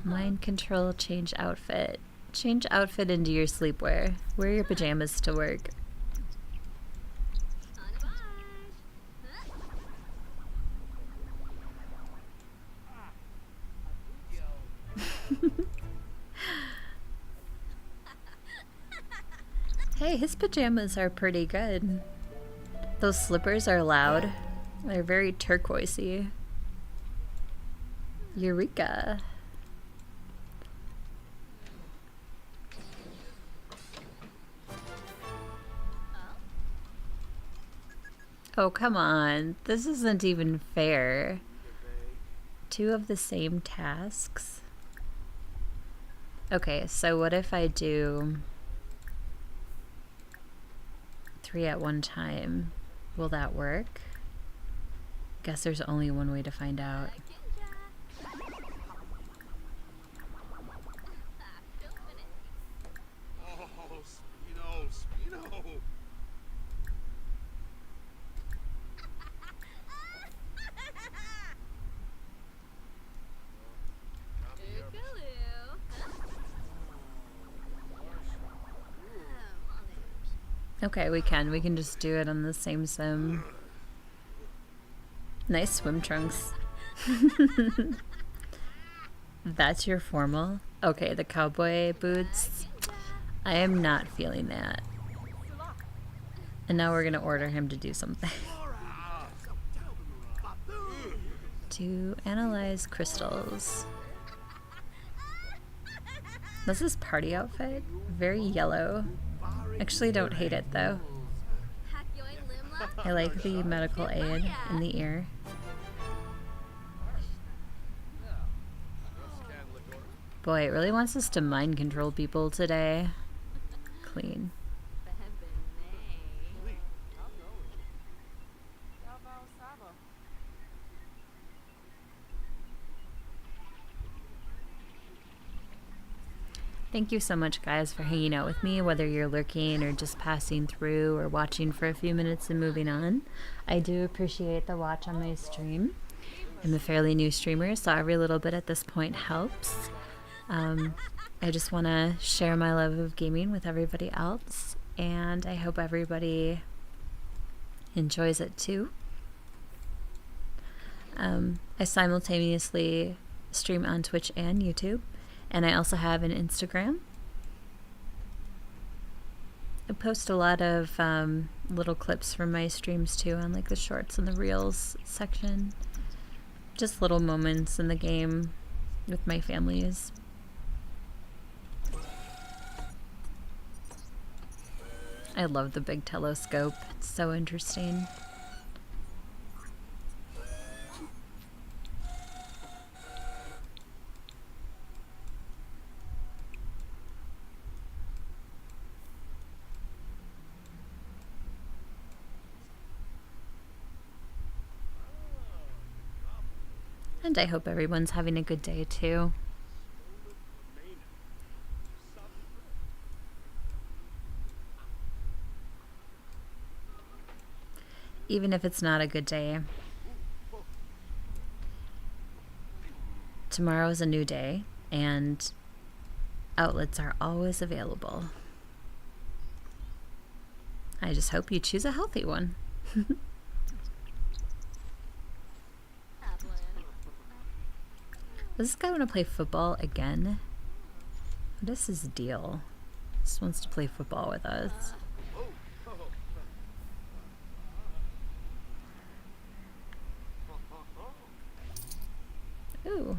Mind control, change outfit. Change outfit into your sleepwear. Wear your pajamas to work. Hey, his pajamas are pretty good. Those slippers are loud. They're very turquoisey. Eureka. Oh, come on. This isn't even fair. 2 of the same tasks? Okay, so what if I do 3 at one time? Will that work? Guess there's only one way to find out. Okay, we can just do it on the same sim. Nice swim trunks. That's your formal? Okay, the cowboy boots. I am not feeling that. And now we're gonna order him to do something. To analyze crystals. This is party outfit. Very yellow. Actually don't hate it though. I like the medical aid in the ear. Boy, it really wants us to mind control people today. Clean. Thank you so much, guys, for hanging out with me, whether you're lurking or just passing through or watching for a few minutes and moving on. I do appreciate the watch on my stream. I'm a fairly new streamer, so every little bit at this point helps. I just want to share my love of gaming with everybody else, and I hope everybody enjoys it too. I simultaneously stream on Twitch and YouTube. And I also have an Instagram. I post a lot of little clips from my streams too on like the shorts and the reels section. Just little moments in the game with my families. I love the big telescope. It's so interesting. And I hope everyone's having a good day too. Even if it's not a good day. Tomorrow's a new day, and outlets are always available. I just hope you choose a healthy one. Does this guy want to play football again? What is his deal? Just wants to play football with us. Ooh,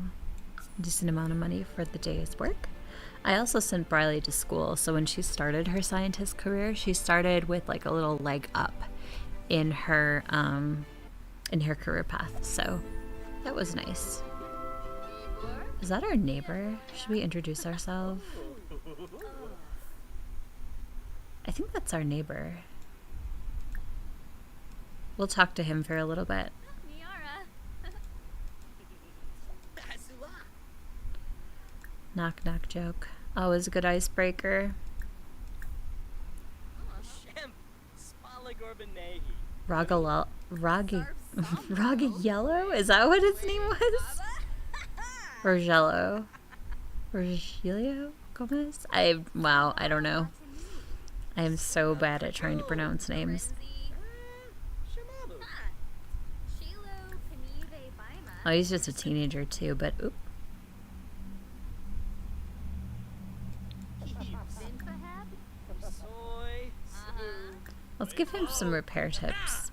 decent amount of money for the day's work. I also sent Brylee to school, so when she started her scientist career, she started with like a little leg up in her career path. So that was nice. Is that our neighbor? Should we introduce ourselves? I think that's our neighbor. We'll talk to him for a little bit. Knock knock joke. Always a good icebreaker. Raga Yellow? Is that what his name was? Rogelio Gomez? Wow, I don't know. I am so bad at trying to pronounce names. Oh, he's just a teenager too, but oop. Let's give him some repair tips.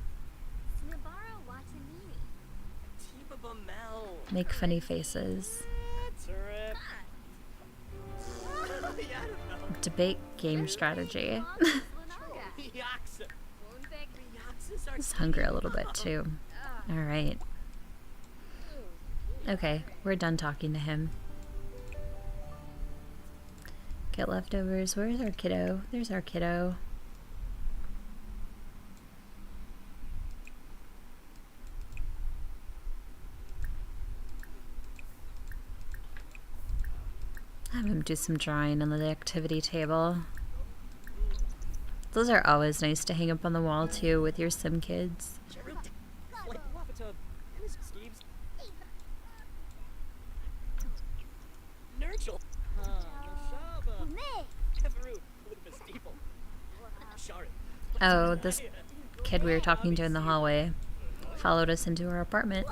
Make funny faces. Debate game strategy. He's hungry a little bit too. Alright. Okay, we're done talking to him. Get leftovers. Where's our kiddo? There's our kiddo. Have him do some drawing on the activity table. Those are always nice to hang up on the wall too with your sim kids. Oh, this kid we were talking to in the hallway followed us into our apartment.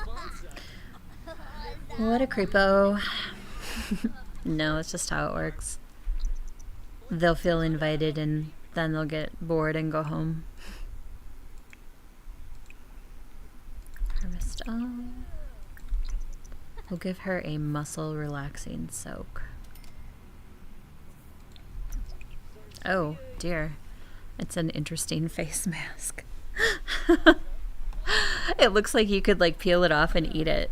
What a creepo. No, it's just how it works. They'll feel invited and then they'll get bored and go home. Harvest all. We'll give her a muscle relaxing soak. Oh dear. It's an interesting face mask. It looks like you could like peel it off and eat it.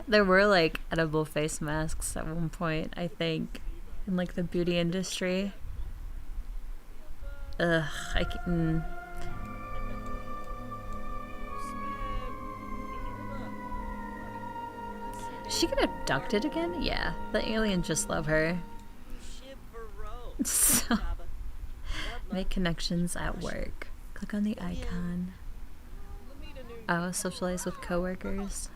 There were like edible face masks at one point, I think, in like the beauty industry. Ugh, I can. Is she get abducted again? Yeah, the aliens just love her. So, make connections at work. Click on the icon. Oh, socialize with coworkers.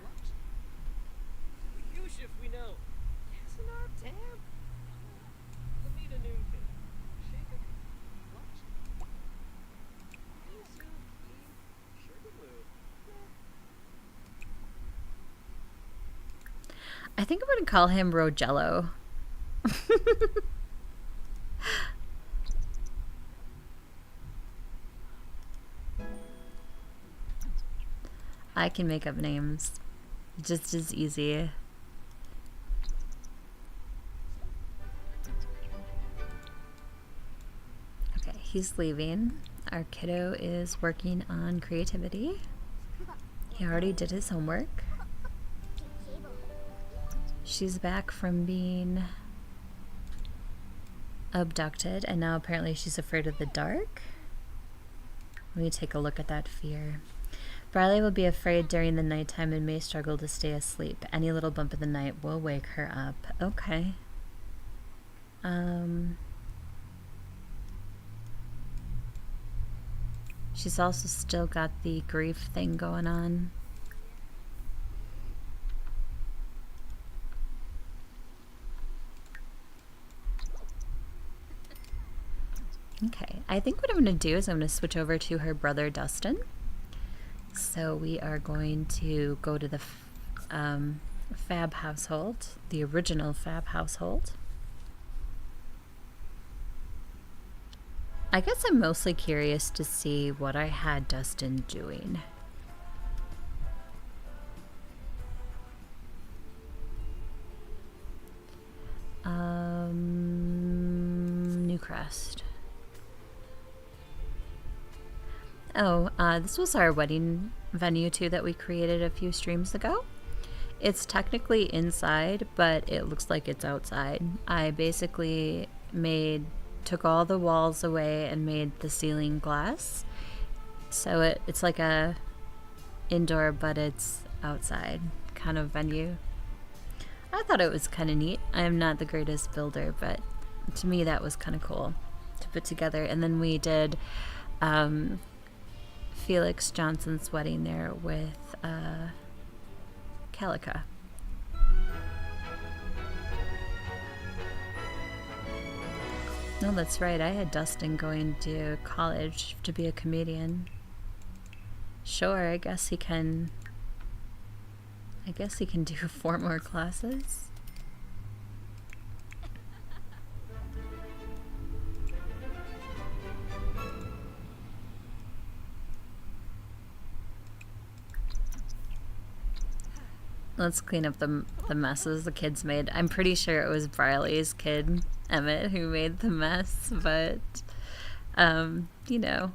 I think I'm going to call him Rogelio. I can make up names. Just as easy. Okay, he's leaving. Our kiddo is working on creativity. He already did his homework. She's back from being abducted, and now apparently she's afraid of the dark. Let me take a look at that fear. Brylee will be afraid during the nighttime and may struggle to stay asleep. Any little bump in the night will wake her up. Okay. She's also still got the grief thing going on. Okay, I think what I'm going to do is I'm going to switch over to her brother Dustin. So we are going to go to the Fab household, the original Fab household. I guess I'm mostly curious to see what I had Dustin doing. Newcrest. Oh, this was our wedding venue too that we created a few streams ago. It's technically inside, but it looks like it's outside. I basically took all the walls away and made the ceiling glass. So it's like a indoor, but it's outside kind of venue. I thought it was kind of neat. I am not the greatest builder, but to me that was kind of cool to put together. And then we did Felix Johnson's wedding there with Calica. No, that's right. I had Dustin going to college to be a comedian. Sure, I guess he can do 4 more classes. Let's clean up the messes the kids made. I'm pretty sure it was Brylee's kid, Emmett, who made the mess, but, you know.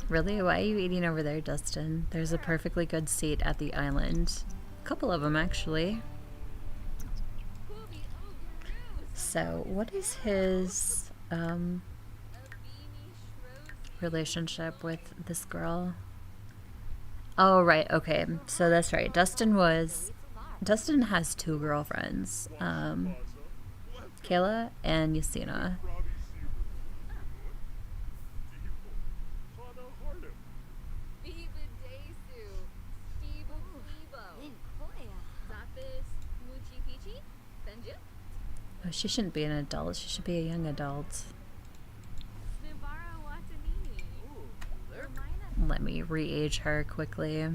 Really? Why are you eating over there, Dustin? There's a perfectly good seat at the island. A couple of them, actually. So, what is his relationship with this girl? Oh, right. Okay. So that's right. Dustin has 2 girlfriends. Kayla and Yasina. Oh, she shouldn't be an adult. She should be a young adult. Let me re-age her quickly.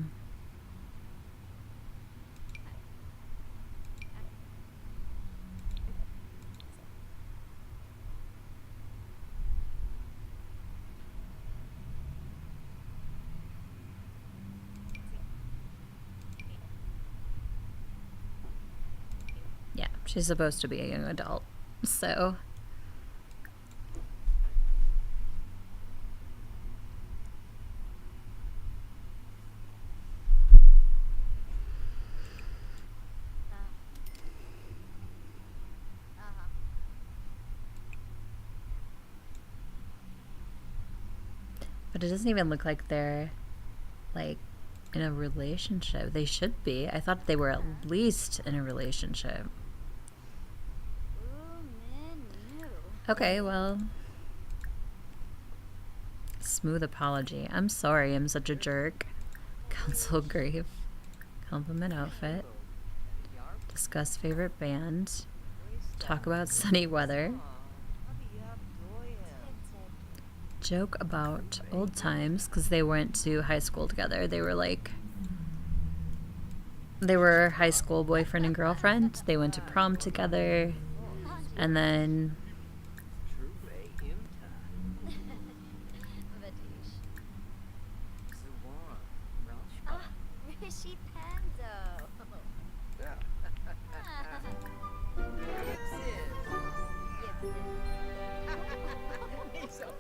Yeah, she's supposed to be a young adult, so... But it doesn't even look like they're, like, in a relationship. They should be. I thought they were at least in a relationship. Okay, well... Smooth apology. I'm sorry I'm such a jerk. Council grief. Compliment outfit. Discuss favorite band. Talk about sunny weather. Joke about old times, because they went to high school together. They were high school boyfriend and girlfriend. They went to prom together, and then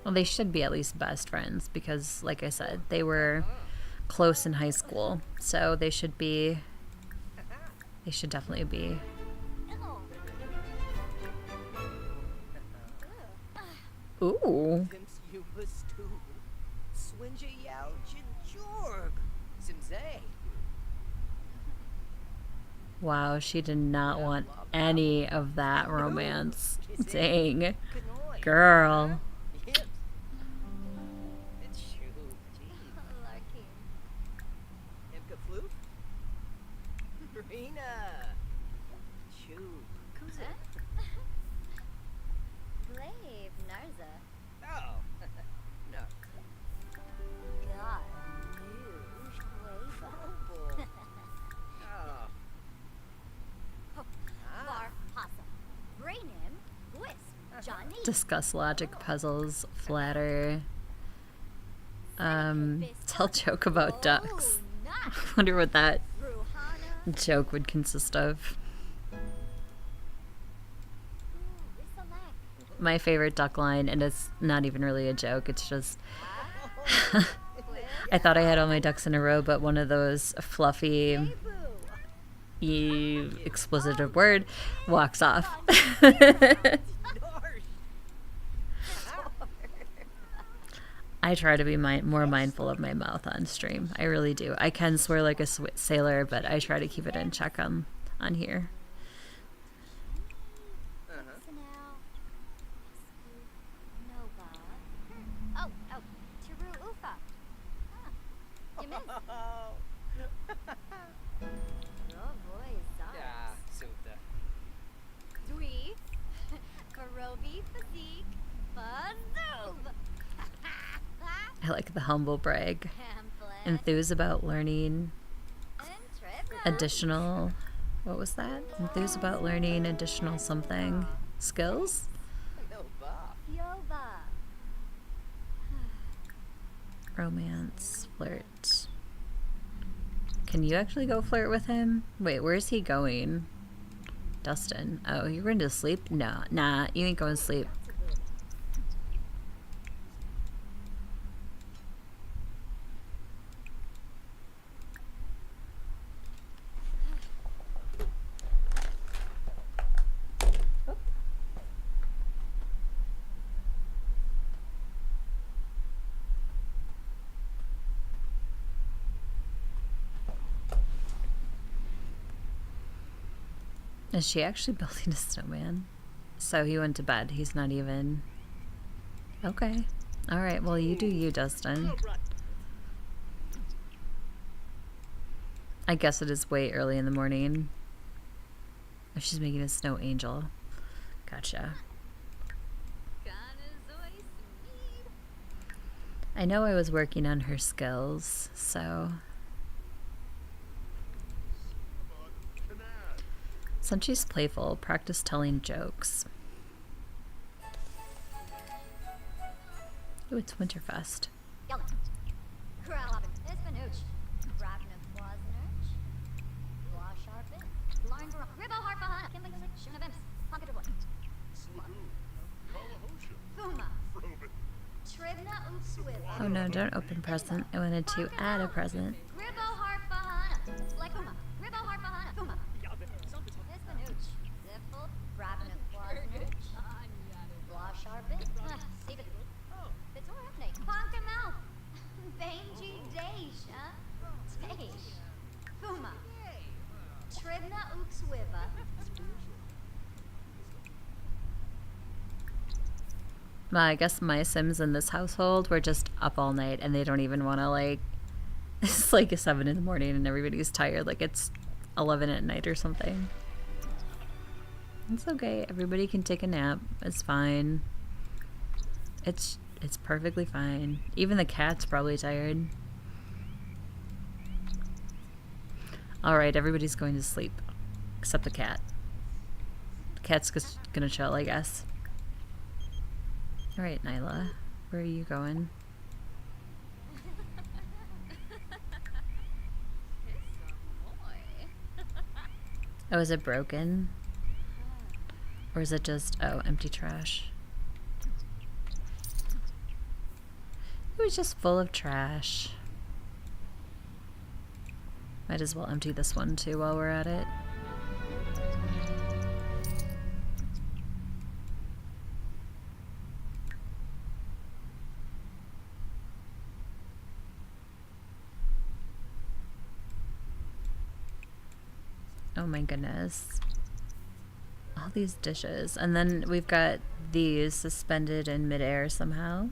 well, they should be at least best friends because, like I said, they were close in high school. So they should definitely be. Ooh. Wow, she did not want any of that romance. Dang. Girl. Glaive Narza. Oh, no. God, Luge Glaive. Oh. Var Hassa. Brainim. Wisp. Johnny. Discuss logic puzzles, flatter. Tell joke about ducks. I wonder what that Ruhana. joke would consist of. Risalak. My favorite duck line, and it's not even really a joke, it's just I thought I had all my ducks in a row, but one of those fluffy explicit word walks off. I try to be more mindful of my mouth on stream. I really do. I can swear like a sailor, but I try to keep it in check on here. Oh, Tiru Ufa. You missed. Oh boy, Yeah, Suta. Dweeb. Karobi Physique. Fuzoob. I like the humble brag. Pamphlet. Enthuse about learning And Trevor. additional, what was that? Enthuse about learning additional something. Skills? No Bob. Yoba. Romance, flirt. Can you actually go flirt with him? Wait, where's he going? Dustin. Oh, you're going to sleep? No, nah, you ain't going to sleep. Is she actually building a snowman? So he went to bed. He's not even... Okay. Alright, well you do you, Dustin. I guess it is way early in the morning. Oh, she's making a snow angel. Gotcha. I know I was working on her skills, so... Since she's playful, practice telling jokes. Ooh, it's Winterfest. Oh no, don't open present. I wanted to add a present. Well, I guess my Sims in this household were just up all night and they don't even want to, like, it's like 7 in the morning and everybody's tired, like it's 11 at night or something. It's okay, everybody can take a nap, it's fine. It's perfectly fine. Even the cat's probably tired. Alright, everybody's going to sleep. Except the cat. The cat's just gonna chill, I guess. Alright, Nyla. Where are you going? Oh, is it broken? Or is it just, oh, empty trash? It was just full of trash. Might as well empty this one too while we're at it. Oh my goodness. All these dishes. And then we've got these suspended in midair somehow.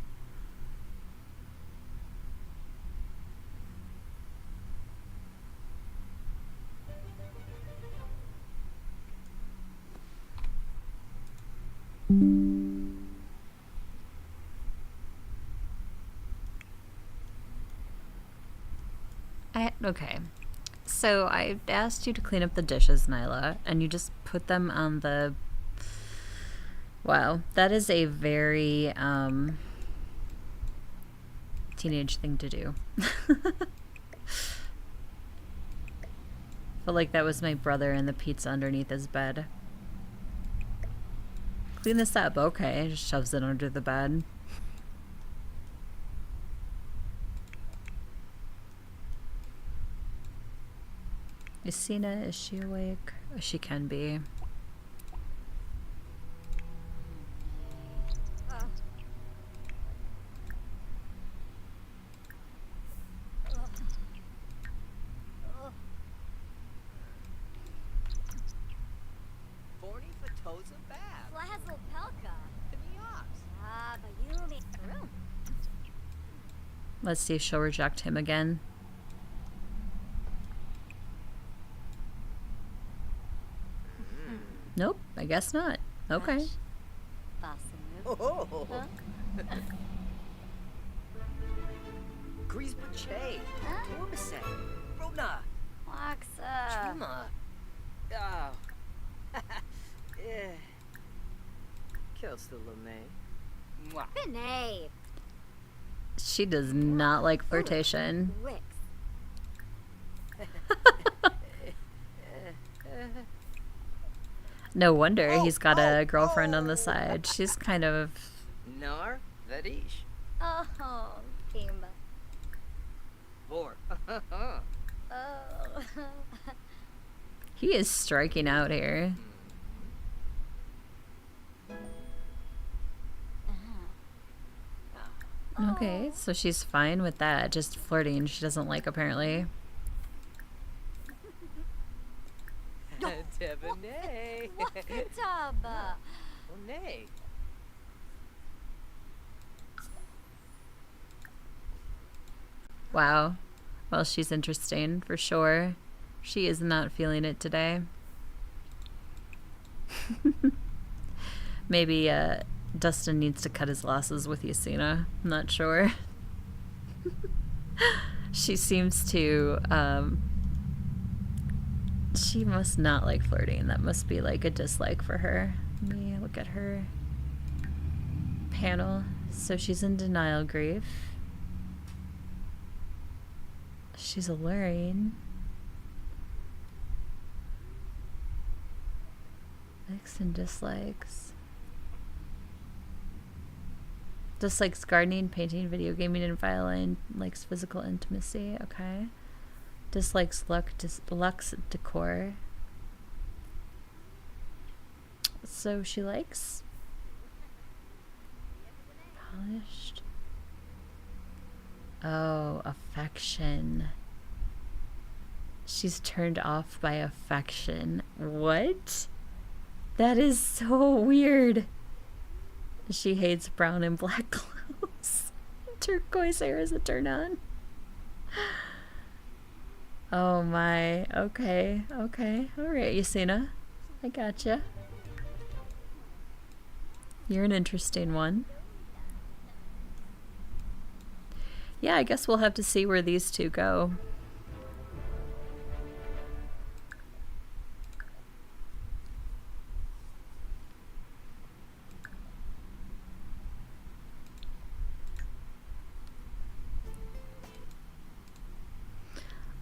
Okay. So I asked you to clean up the dishes, Nyla, and you just put them on the... Wow, that is a very teenage thing to do. Felt like that was my brother and the pizza underneath his bed. Clean this up, okay. Just shoves it under the bed. Is Sina, is she awake? She can be. Forty for toes of bab. Flazzle Pelka. Pneox. Ah, Bayumi. Room. Let's see if she'll reject him again. Nope, I guess not. Okay. Basamu. Oh. Huh? Grease Bache. Huh? Tormase. Rona. Waxa. Chuma. Oh. Yeah. Kills the LeMay. Mwah. Benay. She does not like flirtation. Wix. No wonder Oh, he's got oh, a girlfriend on the oh. side. She's kind of... Nar. Vedish. Oh, Kimba. Vor. Oh. He is striking out here. Okay, so she's fine with that. Just flirting she doesn't like, apparently. Tebene. Wakataba. Oh, nay. Wow. Well, she's interesting, for sure. She is not feeling it today. Maybe Dustin needs to cut his losses with Yasina. I'm not sure. She seems to... she must not like flirting. That must be like a dislike for her. Let me look at her panel. So she's in denial grief. She's alluring. Likes and dislikes. Dislikes gardening, painting, video gaming, and violin. Likes physical intimacy. Okay. Dislikes luxe decor. So she likes polished. Oh, affection. She's turned off by affection. What? That is so weird. She hates brown and black clothes. Turquoise hair is a turn on. Oh my. Okay. Okay. Alright, Yasina. I gotcha. You're an interesting one. Yeah, I guess we'll have to see where these two go.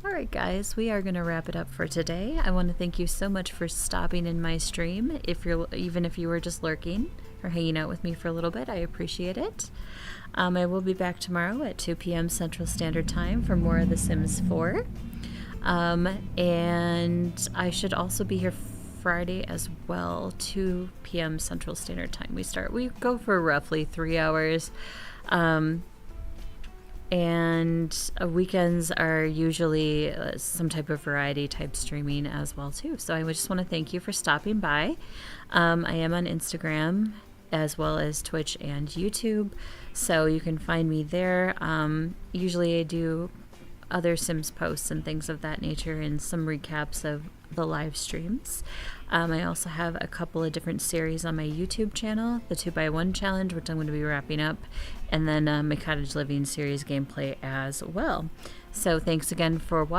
Alright guys, we are going to wrap it up for today. I want to thank you so much for stopping in my stream. Even if you were just lurking or hanging out with me for a little bit, I appreciate it. I will be back tomorrow at 2 p.m. Central Standard Time for more of The Sims 4. And I should also be here Friday as well, 2 p.m. Central Standard Time. We go for roughly 3 hours. And weekends are usually some type of variety type streaming as well too. So I just want to thank you for stopping by. I am on Instagram as well as Twitch and YouTube, so you can find me there. Usually I do other Sims posts and things of that nature, and some recaps of the live streams. I also have a couple of different series on my YouTube channel, the 2x1 challenge, which I'm going to be wrapping up, and then my cottage living series gameplay as well. So thanks again for watching.